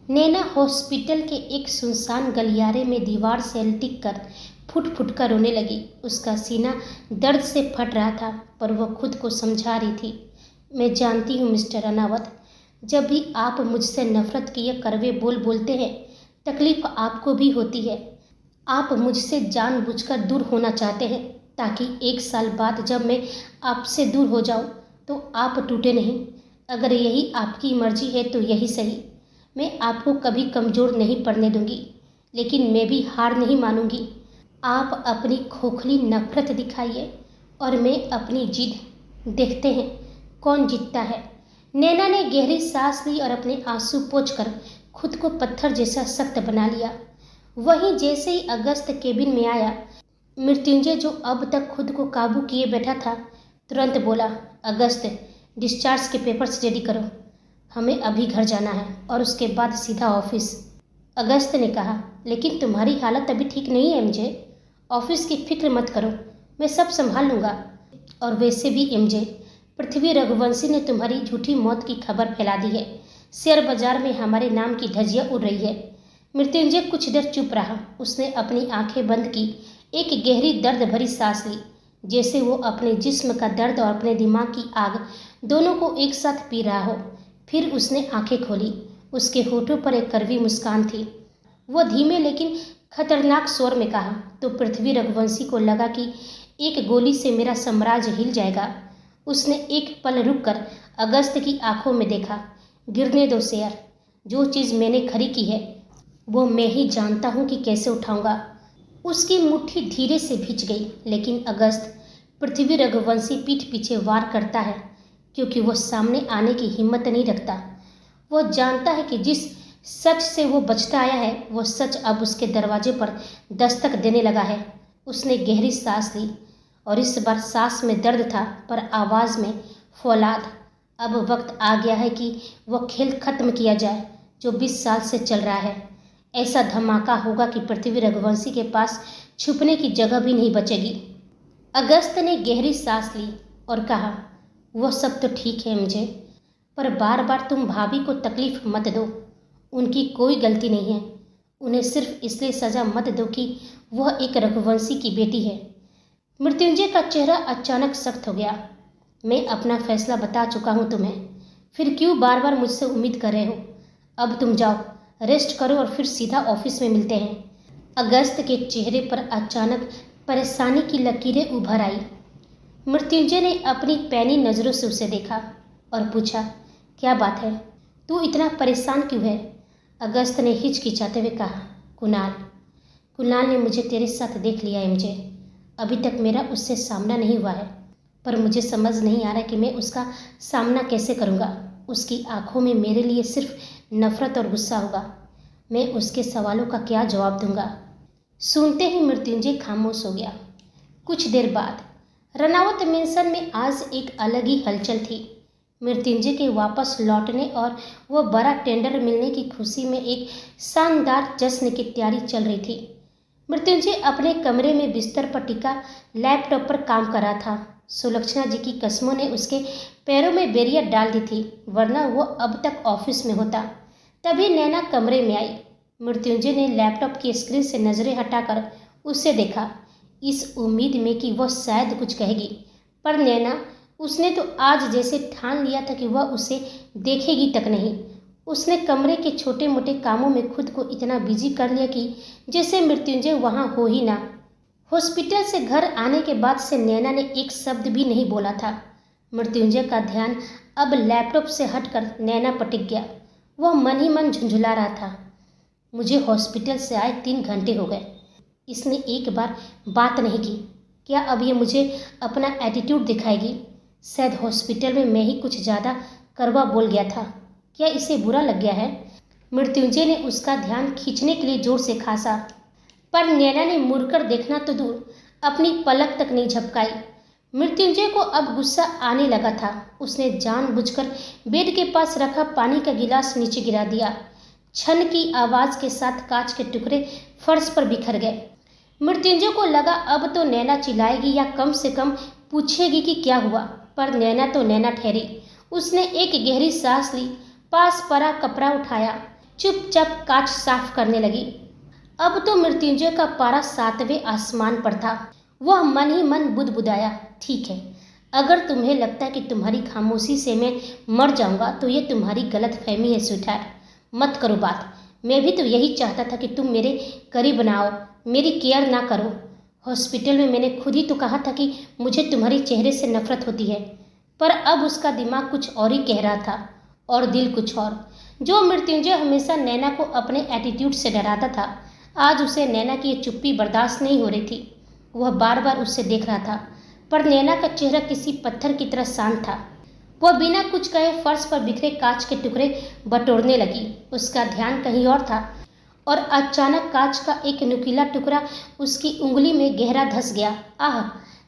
नैना हॉस्पिटल के एक सुनसान गलियारे में दीवार से लिपट कर फुट फुट कर रोने लगी। उसका सीना दर्द से फट रहा था, पर वह खुद को समझा रही थी, मैं जानती हूँ मिस्टर रनावत, जब भी आप मुझसे नफरत के ये कड़वे बोल बोलते हैं, तकलीफ आपको भी होती है। आप मुझसे जानबूझकर दूर होना चाहते हैं, ताकि 1 साल बाद जब मैं आपसे दूर हो जाऊं तो आप टूटे नहीं। अगर यही आपकी मर्जी है तो यही सही। मैं आपको कभी कमज़ोर नहीं पड़ने दूंगी, लेकिन मैं भी हार नहीं मानूंगी। आप अपनी खोखली नफरत दिखाइए और मैं अपनी जिद। देखते हैं कौन जीतता है। नैना ने गहरी सांस ली और अपने आंसू पोंछकर खुद को पत्थर जैसा सख्त बना लिया। वहीं जैसे ही अगस्त केबिन में आया, मृत्युंजय जो अब तक खुद को काबू किए बैठा था, तुरंत बोला, अगस्त, डिस्चार्ज के पेपर्स रेडी करो, हमें अभी घर जाना है और उसके बाद सीधा ऑफिस। अगस्त ने कहा, लेकिन तुम्हारी हालत अभी ठीक नहीं है एमजे। ऑफिस की फिक्र मत करो, मैं सब संभाल लूँगा। और वैसे भी एमजे, पृथ्वी रघुवंशी ने तुम्हारी झूठी मौत की खबर फैला दी है। शेयर बाजार में हमारे नाम की धज्जियाँ उड़ रही है। मृत्युंजय कुछ देर चुप रहा। उसने अपनी आंखें बंद की, एक गहरी दर्द भरी सांस ली, जैसे वो अपने जिस्म का दर्द और अपने दिमाग की आग दोनों को एक साथ पी रहा हो। फिर उसने आंखें खोली। उसके होठों पर एक कड़वी मुस्कान थी। वो धीमे लेकिन खतरनाक स्वर में कहा, तो पृथ्वी रघुवंशी को लगा कि एक गोली से मेरा साम्राज्य हिल जाएगा। उसने एक पल रुककर अगस्त की आंखों में देखा। गिरने दो शेयर, जो चीज़ मैंने खरी की है वो मैं ही जानता हूँ कि कैसे उठाऊंगा। उसकी मुट्ठी धीरे से भींच गई, लेकिन अगस्त, पृथ्वी रघुवंशी पीठ पीछे वार करता है क्योंकि वो सामने आने की हिम्मत नहीं रखता। वो जानता है कि जिस सच से वो बचता आया है, वो सच अब उसके दरवाजे पर दस्तक देने लगा है। उसने गहरी सांस ली और इस बार सांस में दर्द था, पर आवाज़ में फौलाद। अब वक्त आ गया है कि वो खेल खत्म किया जाए जो 20 साल से चल रहा है। ऐसा धमाका होगा कि पृथ्वी रघुवंशी के पास छुपने की जगह भी नहीं बचेगी। अगस्त ने गहरी सांस ली और कहा, वो सब तो ठीक है मुझे, पर बार बार तुम भाभी को तकलीफ मत दो। उनकी कोई गलती नहीं है। उन्हें सिर्फ इसलिए सज़ा मत दो कि वह एक रघुवंशी की बेटी है। मृत्युंजय का चेहरा अचानक सख्त हो गया। मैं अपना फैसला बता चुका हूँ तुम्हें, फिर क्यों बार बार मुझसे उम्मीद कर रहे हो। अब तुम जाओ, रेस्ट करो और फिर सीधा ऑफिस में मिलते हैं। अगस्त के चेहरे पर अचानक परेशानी की लकीरें उभर आई। मृत्युंजय ने अपनी पैनी नज़रों से उसे देखा और पूछा, क्या बात है, तू इतना परेशान क्यों है। अगस्त ने हिचकिचाते हुए कहा, कुणाल ने मुझे तेरे साथ देख लिया है। मुझे अभी तक मेरा उससे सामना नहीं हुआ है, पर मुझे समझ नहीं आ रहा कि मैं उसका सामना कैसे करूँगा। उसकी आंखों में मेरे लिए सिर्फ नफरत और गुस्सा होगा। मैं उसके सवालों का क्या जवाब दूंगा। सुनते ही मृत्युंजय खामोश हो गया। कुछ देर बाद रनावत मेंशन में आज एक अलग ही हलचल थी। मृत्युंजय के वापस लौटने और वो बड़ा टेंडर मिलने की खुशी में एक शानदार जश्न की तैयारी चल रही थी। मृत्युंजय अपने कमरे में बिस्तर पर टिका लैपटॉप पर काम कर रहा था। सुलक्षणा जी की कसमों ने उसके पैरों में बेरिया डाल दी थी, वरना वो अब तक ऑफिस में होता। तभी नैना कमरे में आई। मृत्युंजय ने लैपटॉप की स्क्रीन से नजरें हटाकर उसे देखा, इस उम्मीद में कि वह शायद कुछ कहेगी। पर नैना, उसने तो आज जैसे ठान लिया था कि वह उसे देखेगी तक नहीं। उसने कमरे के छोटे मोटे कामों में खुद को इतना बिजी कर लिया कि जैसे मृत्युंजय वहाँ हो ही ना। हॉस्पिटल से घर आने के बाद से नैना ने एक शब्द भी नहीं बोला था। मृत्युंजय का ध्यान अब लैपटॉप से हटकर नैना पर टिक गया। वह मन ही मन झुंझुला रहा था। मुझे हॉस्पिटल से आए 3 घंटे हो गए, इसने एक बार बात नहीं की। क्या अब ये मुझे अपना एटीट्यूड दिखाएगी। शायद हॉस्पिटल में मैं ही कुछ ज़्यादा कड़वा बोल गया था। क्या इसे बुरा लग गया है। मृत्युंजय ने उसका ध्यान खींचने के लिए जोर से खांसा, पर नैना ने मुड़कर देखना तो दूर, अपनी पलक तक नहीं झपकाई। मृत्युंजय को अब गुस्सा आने लगा था। उसने जानबूझकर बेड के पास रखा पानी का गिलास नीचे गिरा दिया। छन की आवाज़ के साथ कांच के टुकड़े फर्श पर बिखर गए। मृत्युंजय को लगा अब तो नैना चिल्लाएगी या कम से कम पूछेगी कि क्या हुआ, पर नैना तो नैना ठहरी। उसने एक गहरी सांस ली, पास पड़ा कपड़ा उठाया, चुपचाप कांच साफ करने लगी। अब तो मृत्युंजय का पारा 7वें आसमान पर था। वह मन ही मन बुदबुदाया, ठीक है, अगर तुम्हें लगता है कि तुम्हारी खामोशी से मैं मर जाऊंगा तो ये तुम्हारी गलत फहमी है स्वीटहार्ट। मत करो बात। मैं भी तो यही चाहता था कि तुम मेरे करीब ना आओ, मेरी केयर ना करो। हॉस्पिटल में मैंने खुद ही तो कहा था कि मुझे तुम्हारे चेहरे से नफरत होती है, पर अब उसका दिमाग कुछ और ही कह रहा था और दिल कुछ और। जो मृत्युंजय हमेशा नैना को अपने एटीट्यूड से डराता था, आज उसे नैना की ये चुप्पी बर्दाश्त नहीं हो रही थी। वह बार बार उससे देख रहा था, पर नैना का चेहरा किसी पत्थर की तरह शांत था। वह बिना कुछ कहे फर्श पर बिखरे कांच के टुकड़े बटोरने लगी। उसका ध्यान कहीं और था और अचानक कांच का एक नुकीला टुकड़ा उसकी उंगली में गहरा धंस गया। आह!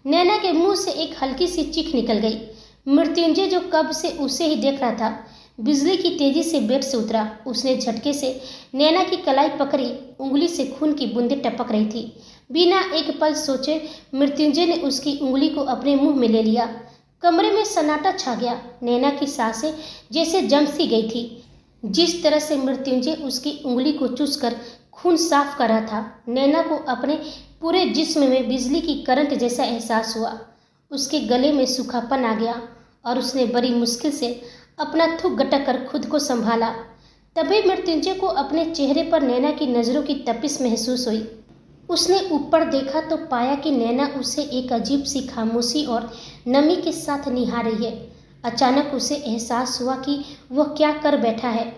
नैना के मुंह से एक हल्की सी चीख निकल गई। मृत्युंजय, जो कब से उसे ही देख रहा था, बिजली की तेजी से बेड से उतरा। उसने झटके से नैना की कलाई पकड़ी, उंगली से खून की बूंदें टपक रही थी। बिना एक पल सोचे मृत्युंजय ने उसकी उंगली को अपने मुंह में ले लिया। कमरे में सन्नाटा छा गया। नैना की सांसें जैसे जम सी गई थी। जिस तरह से मृत्युंजय उसकी उंगली को चूसकर खून साफ कर रहा था, नैना को अपने पूरे जिस्म में बिजली की करंट जैसा एहसास हुआ। उसके गले में सूखापन आ गया और उसने बड़ी मुश्किल से अपना थूक गटक कर खुद को संभाला। तभी मृत्युंजय को अपने चेहरे पर नैना की नज़रों की तपिश महसूस हुई। उसने ऊपर देखा तो पाया कि नैना उसे एक अजीब सी खामोशी और नमी के साथ निहार रही है। अचानक उसे एहसास हुआ कि वह क्या कर बैठा है।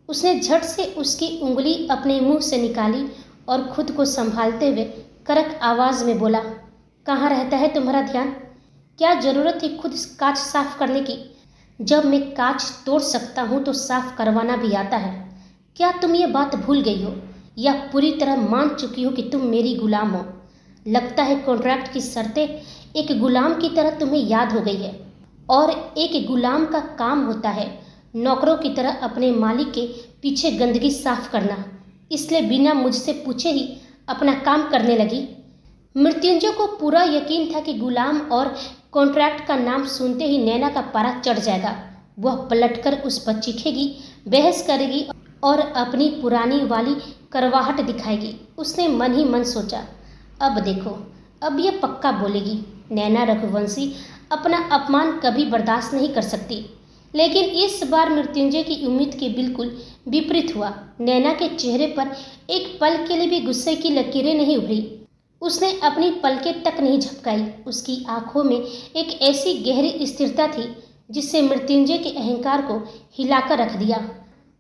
उसने झट से उसकी उंगली अपने मुंह से निकाली और खुद को संभालते हुए कड़क आवाज में बोला, कहाँ रहता है तुम्हारा ध्यान? क्या जरूरत थी खुद कांच साफ करने की? जब मैं कांच तोड़ सकता हूँ तो साफ करवाना भी आता है। क्या तुम ये बात भूल गई हो या पूरी तरह मान चुकी हो कि तुम मेरी गुलाम हो? लगता है कॉन्ट्रैक्ट की शर्तें एक गुलाम की तरह तुम्हें याद हो गई है। और एक गुलाम का काम होता है नौकरों की तरह अपने मालिक के पीछे गंदगी साफ करना। इसलिए बिना मुझसे पूछे ही अपना काम करने लगी। मृत्युंजय को पूरा यकीन था कि गुलाम और कॉन्ट्रैक्ट का नाम सुनते ही नैना का पारा चढ़ जाएगा। वह पलटकर उस पर चीखेगी, बहस करेगी और अपनी पुरानी वाली करवाहट दिखाएगी। उसने मन ही मन सोचा, अब देखो, अब यह पक्का बोलेगी। नैना रघुवंशी अपना अपमान कभी बर्दाश्त नहीं कर सकती। लेकिन इस बार मृत्युंजय की उम्मीद के बिल्कुल विपरीत हुआ। नैना के चेहरे पर एक पल के लिए भी गुस्से की लकीरें नहीं उभरी। उसने अपनी पलकें तक नहीं झपकाई। उसकी आंखों में एक ऐसी गहरी स्थिरता थी जिससे मृत्युंजय के अहंकार को हिलाकर रख दिया।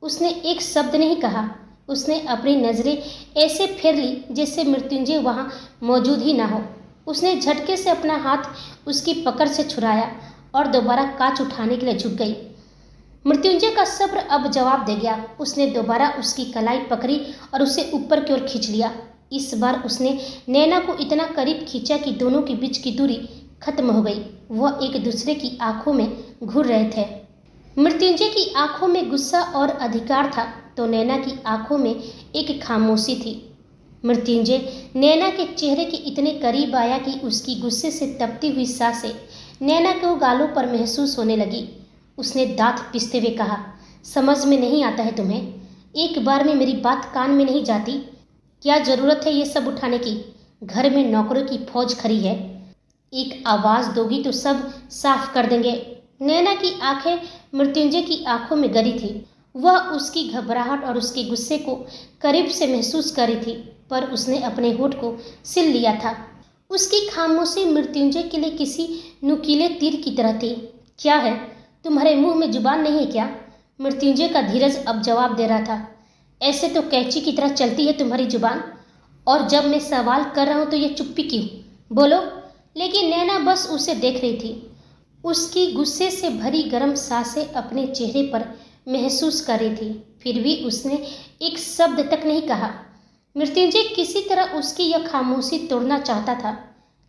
उसने एक शब्द नहीं कहा। उसने अपनी नज़रें ऐसे फेर ली जैसे मृत्युंजय वहाँ मौजूद ही ना हो। उसने झटके से अपना हाथ उसकी पकड़ से छुड़ाया और दोबारा कांच उठाने के लिए झुक गई। मृत्युंजय का सब्र अब जवाब दे गया। उसने दोबारा उसकी कलाई पकड़ी और उसे ऊपर की ओर खींच लिया। इस बार उसने नैना को इतना करीब खींचा कि दोनों के बीच की दूरी खत्म हो गई। वह एक दूसरे की आंखों में घूर रहे थे। मृत्युंजय की आंखों में गुस्सा और अधिकार था तो नैना की आंखों में एक खामोशी थी। मृत्युंजय नैना के चेहरे के इतने करीब आया कि उसकी गुस्से से तपती हुई सांसें नैना को गालों पर महसूस होने लगी। उसने दांत पिसते हुए कहा, समझ में नहीं आता है तुम्हें? एक बार में मेरी बात कान में नहीं जाती? क्या जरूरत है ये सब उठाने की? घर में नौकरों की फौज खड़ी है। एक आवाज दोगी तो सब साफ कर देंगे। नैना की आंखें मृत्युंजय की आंखों में गड़ी थी। वह उसकी घबराहट और उसके गुस्से को करीब से महसूस कर रही थी, पर उसने अपने होठ को सिल लिया था। उसकी खामोशी मृत्युंजय के लिए किसी नुकीले तीर की तरह थी। क्या है, तुम्हारे मुंह में जुबान नहीं है क्या? मृत्युंजय का धीरज अब जवाब दे रहा था। ऐसे तो कैंची की तरह चलती है तुम्हारी जुबान, और जब मैं सवाल कर रहा हूं तो ये चुप्पी क्यों? बोलो। लेकिन नैना बस उसे देख रही थी। उसकी गुस्से से भरी गर्म सांसें अपने चेहरे पर महसूस कर रही थी। फिर भी उसने एक शब्द तक नहीं कहा। मृत्युंजय किसी तरह उसकी यह खामोशी तोड़ना चाहता था,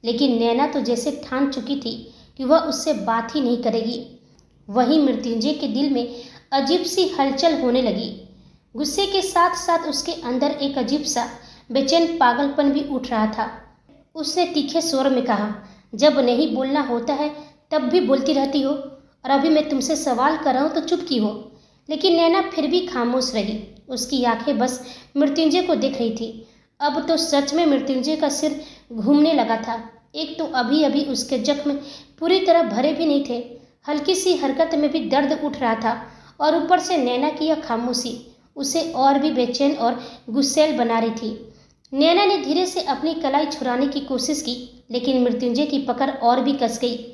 लेकिन नैना तो जैसे ठान चुकी थी कि वह उससे बात ही नहीं करेगी। वहीं मृत्युंजय के दिल में अजीब सी हलचल होने लगी। गुस्से के साथ साथ उसके अंदर एक अजीब सा बेचैन पागलपन भी उठ रहा था। उसने तीखे स्वर में कहा, जब नहीं बोलना होता है तब भी बोलती रहती हो, और अभी मैं तुमसे सवाल कर रहा हूँ तो चुप की हो। लेकिन नैना फिर भी खामोश रही। उसकी आंखें बस मृत्युंजय को देख रही थी। अब तो सच में मृत्युंजय का सिर घूमने लगा था। एक तो अभी अभी उसके जख्म पूरी तरह भरे भी नहीं थे, हल्की सी हरकत में भी दर्द उठ रहा था, और ऊपर से नैना की यह खामोशी उसे और भी बेचैन और गुस्सैल बना रही थी। नैना ने धीरे से अपनी कलाई छुड़ाने की कोशिश की, लेकिन मृत्युंजय की पकड़ और भी कस गई।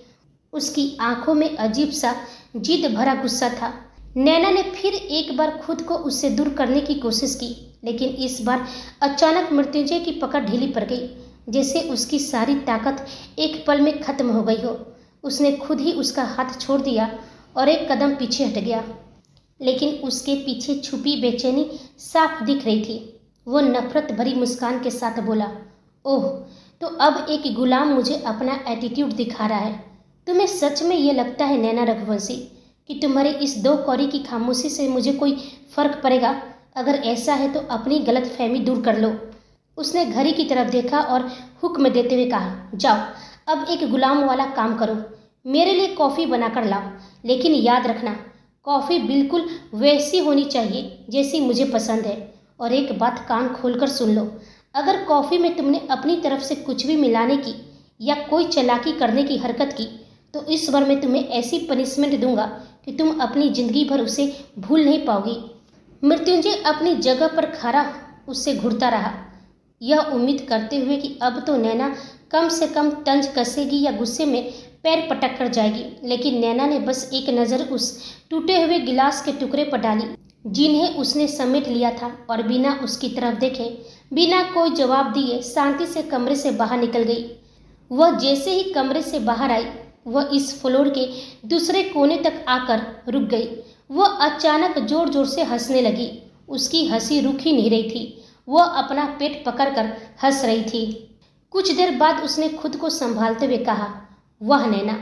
उसकी आंखों में अजीब सा जिद भरा गुस्सा था। नैना ने फिर एक बार खुद को उससे दूर करने की कोशिश की, लेकिन इस बार अचानक मृत्युंजय की पकड़ ढीली पड़ गई, जैसे उसकी सारी ताकत एक पल में खत्म हो गई हो। उसने खुद ही उसका हाथ छोड़ दिया और एक कदम पीछे हट गया, लेकिन उसके पीछे छुपी बेचैनी साफ दिख रही थी। वो नफरत भरी मुस्कान के साथ बोला, ओह, तो अब एक गुलाम मुझे अपना एटीट्यूड दिखा रहा है। तुम्हें सच में ये लगता है नैना रघुवंशी कि तुम्हारी इस 2 कौड़ी की खामोशी से मुझे कोई फर्क पड़ेगा? अगर ऐसा है तो अपनी गलतफहमी दूर कर लो। उसने घड़ी की तरफ देखा और हुक्म देते हुए कहा, जाओ अब एक गुलाम वाला काम करो, मेरे लिए कॉफ़ी बनाकर लाओ, लेकिन याद रखना कॉफ़ी बिल्कुल वैसी होनी चाहिए जैसी मुझे पसंद है। और एक बात कान खोलकर सुन लो, अगर कॉफ़ी में तुमने अपनी तरफ से कुछ भी मिलाने की या कोई चालाकी करने की हरकत की तो इस बार मैं तुम्हें ऐसी पनिशमेंट दूंगा कि तुम अपनी ज़िंदगी भर उसे भूल नहीं पाओगी। मृत्युंजय अपनी जगह पर खड़ा उससे घूरता रहा, यह उम्मीद करते हुए कि अब तो नैना कम से कम तंज कसेगी या गुस्से में पैर पटक कर जाएगी। लेकिन नैना ने बस एक नज़र उस टूटे हुए गिलास के टुकड़े पर डाली जिन्हें उसने समेट लिया था और बिना उसकी तरफ देखे, बिना कोई जवाब दिए शांति से कमरे से बाहर निकल गई। वह जैसे ही कमरे से बाहर आई, वह इस फ्लोर के दूसरे कोने तक आकर रुक गई। वह अचानक जोर जोर से हंसने लगी। उसकी हंसी रुक ही नहीं रही थी, वह अपना पेट पकड़कर हंस रही थी। कुछ देर बाद उसने खुद को संभालते हुए कहा, वाह नैना,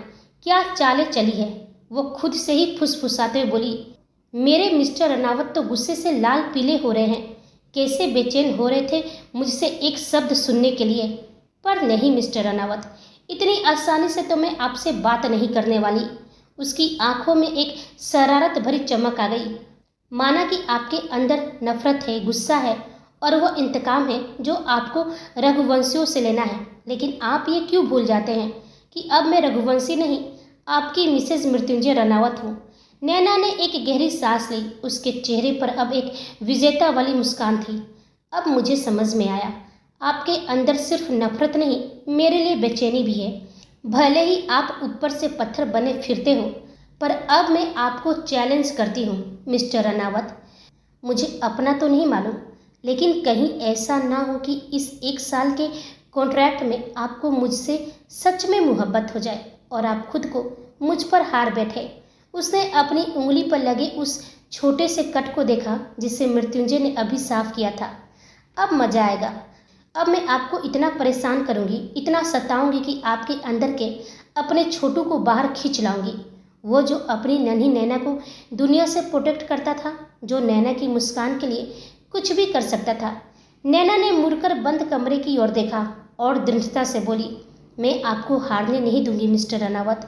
क्या चालें चली है। वो खुद से ही फुसफुसाते हुए बोली, मेरे मिस्टर रनावत तो गुस्से से लाल पीले हो रहे हैं, कैसे बेचैन हो रहे थे मुझसे एक शब्द सुनने के लिए। पर नहीं मिस्टर रनावत, इतनी आसानी से तो मैं आपसे बात नहीं करने वाली। उसकी आंखों में एक शरारत भरी चमक आ गई, माना कि आपके अंदर नफरत है, गुस्सा है और वह इंतकाम है जो आपको रघुवंशियों से लेना है। लेकिन आप ये क्यों भूल जाते हैं कि अब मैं रघुवंशी नहीं, आपकी मिसेज मृत्युंजय रनावत हूँ। नैना ने एक गहरी सांस ली। उसके चेहरे पर अब एक विजेता वाली मुस्कान थी। अब मुझे समझ में आया, आपके अंदर सिर्फ नफरत नहीं, मेरे लिए बेचैनी भी है। भले ही आप ऊपर से पत्थर बने फिरते हो, पर अब मैं आपको चैलेंज करती हूँ मिस्टर रनावत। मुझे अपना तो नहीं मालूम, लेकिन कहीं ऐसा ना हो कि इस 1 साल के कॉन्ट्रैक्ट में आपको मुझसे सच में मोहब्बत हो जाए और आप खुद को मुझ पर हार बैठे। उसने अपनी उंगली पर लगे उस छोटे से कट को देखा जिसे मृत्युंजय ने अभी साफ किया था। अब मजा आएगा। अब मैं आपको इतना परेशान करूंगी, इतना सताऊंगी कि आपके अंदर के अपने छोटू को बाहर खींच लाऊंगी। वो जो अपनी नन्ही नैना को दुनिया से प्रोटेक्ट करता था, जो नैना की मुस्कान के लिए कुछ भी कर सकता था। नैना ने मुड़कर बंद कमरे की ओर देखा और दृढ़ता से बोली, मैं आपको हारने नहीं दूंगी मिस्टर रनावत,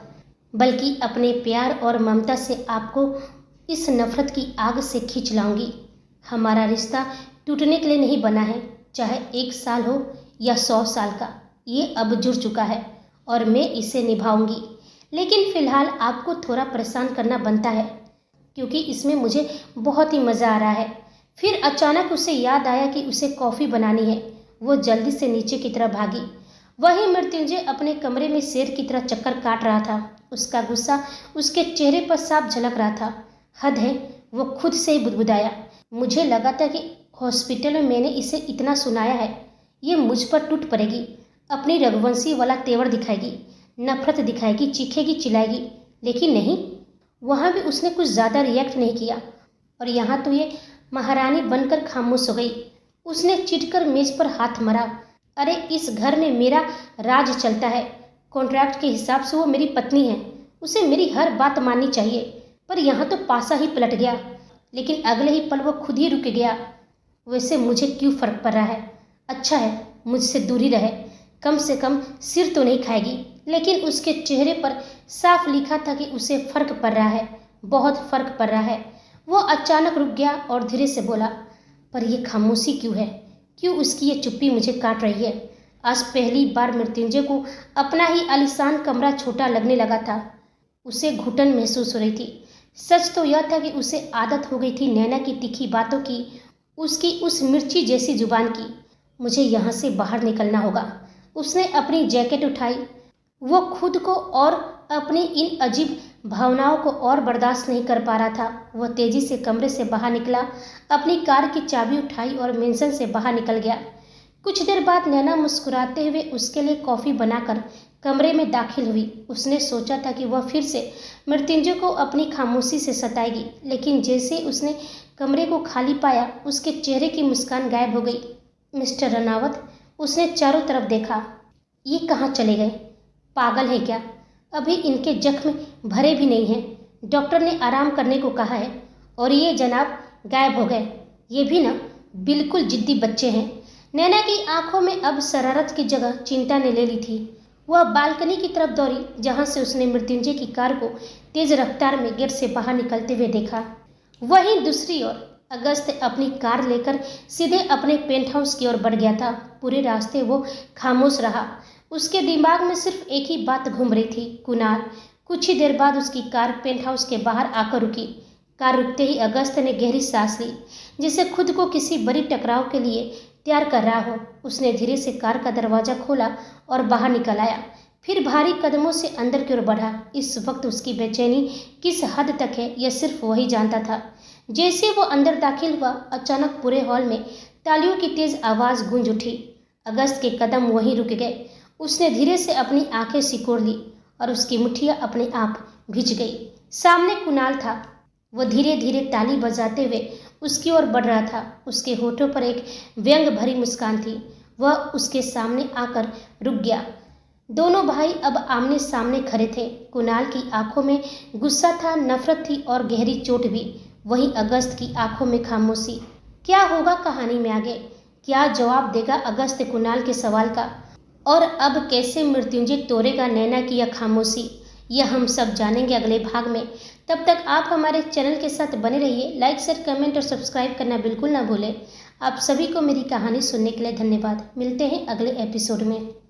बल्कि अपने प्यार और ममता से आपको इस नफरत की आग से खींच लाऊंगी। हमारा रिश्ता टूटने के लिए नहीं बना है, चाहे 1 साल हो या 100 साल का। ये अब जुड़ चुका है और मैं इसे निभाऊंगी। लेकिन फिलहाल आपको थोड़ा परेशान करना बनता है, क्योंकि इसमें मुझे बहुत ही मज़ा आ रहा है। फिर अचानक उसे याद आया कि उसे कॉफ़ी बनानी है। वो जल्दी से नीचे की तरफ भागी। वहीं मृत्युंजय अपने कमरे में शेर की तरह चक्कर काट रहा था। उसका गुस्सा उसके चेहरे पर साफ झलक रहा था। हद है, वो खुद से ही बुदबुदाया, मुझे लगा था कि हॉस्पिटल में मैंने इसे इतना सुनाया है, ये मुझ पर टूट पड़ेगी, अपनी रघुवंशी वाला तेवर दिखाएगी, नफरत दिखाएगी, चीखेगी, चिल्लाएगी। लेकिन नहीं, वहाँ भी उसने कुछ ज़्यादा रिएक्ट नहीं किया और यहाँ तो ये महारानी बनकर खामोश हो गई। उसने चिढ़कर मेज पर हाथ मारा। अरे, इस घर में मेरा राज चलता है, कॉन्ट्रैक्ट के हिसाब से वो मेरी पत्नी है, उसे मेरी हर बात माननी चाहिए। पर यहाँ तो पासा ही पलट गया, लेकिन अगले ही पल वो खुद ही रुक गया। वैसे मुझे क्यों फ़र्क पड़ रहा है, अच्छा है मुझसे दूरी रहे, कम से कम सिर तो नहीं खाएगी। लेकिन उसके चेहरे पर साफ लिखा था कि उसे फ़र्क पड़ रहा है, बहुत फ़र्क पड़ रहा है। वो अचानक रुक गया और धीरे से बोला, पर यह खामोशी क्यों है, क्यों उसकी ये चुप्पी मुझे काट रही है। आज पहली बार मृत्युंजय को अपना ही आलीशान कमरा छोटा लगने लगा था। उसे घुटन महसूस हो रही थी। सच तो यह था कि उसे आदत हो गई थी नैना की तीखी बातों की, उसकी उस मिर्ची जैसी जुबान की। मुझे यहाँ से बाहर निकलना होगा। उसने अपनी जैकेट उठाई। वो खुद को और अपनी इन अजीब भावनाओं को और बर्दाश्त नहीं कर पा रहा था। वह तेजी से कमरे से बाहर निकला, अपनी कार की चाबी उठाई और मेंशन से बाहर निकल गया। कुछ देर बाद नैना मुस्कुराते हुए उसके लिए कॉफ़ी बनाकर कमरे में दाखिल हुई। उसने सोचा था कि वह फिर से मृत्युंजय को अपनी खामोशी से सताएगी, लेकिन जैसे उसने कमरे को खाली पाया, उसके चेहरे की मुस्कान गायब हो गई। मिस्टर रनावत, उसने चारों तरफ देखा। ये कहाँ चले गए? पागल है क्या? अभी इनके जख्म भरे भी नहीं हैं। डॉक्टर ने आराम करने को कहा है और ये जनाब गायब हो गए। ये भी ना बिल्कुल जिद्दी बच्चे हैं। नैना की आंखों में अब शरारत की जगह चिंता ने ले ली थी। वह बालकनी की तरफ दौड़ी, जहां से उसने मृत्युंजय की कार को तेज रफ्तार में गेट से बाहर निकलते हुए देखा। वहीं दूसरी ओर अगस्त अपनी कार लेकर सीधे अपने पेंट हाउस की ओर बढ़ गया था। पूरे रास्ते वो खामोश रहा। उसके दिमाग में सिर्फ एक ही बात घूम रही थी, कुणाल। कुछ ही देर बाद उसकी कार पेंट हाउस के बाहर आकर रुकी। कार रुकते ही अगस्त ने गहरी सांस ली, जिसे खुद को किसी बड़ी टकराव के लिए तैयार कर रहा हो। उसने धीरे से कार का दरवाजा खोला और बाहर निकल आया, फिर भारी कदमों से अंदर की ओर बढ़ा। इस वक्त उसकी बेचैनी किस हद तक है, यह सिर्फ वही जानता था। जैसे वो अंदर दाखिल हुआ, अचानक पूरे हॉल में तालियों की तेज आवाज गूंज उठी। अगस्त के कदम वहीं रुक गए। उसने धीरे से अपनी आंखें सिकोड़ ली और उसकी मुट्ठियां अपने आप भिज गई। सामने कुणाल था। वो धीरे धीरे ताली बजाते हुए उसकी ओर बढ़ रहा था। उसके होठों पर एक व्यंग भरी मुस्कान थी। वह उसके सामने आकर रुक गया। दोनों भाई अब आमने सामने खड़े थे। कुणाल की आंखों में गुस्सा था, नफरत थी और गहरी चोट भी। वहीं अगस्त की आंखों में खामोशी। क्या होगा कहानी में आगे? क्या जवाब देगा अगस्त कुणाल के सवाल का? और अब कैसे मृत्युंजय तोड़ेगा नैना की यह खामोशी? यह हम सब जानेंगे अगले भाग में। तब तक आप हमारे चैनल के साथ बने रहिए। लाइक, शेयर, कमेंट और सब्सक्राइब करना बिल्कुल ना भूलें। आप सभी को मेरी कहानी सुनने के लिए धन्यवाद। मिलते हैं अगले एपिसोड में।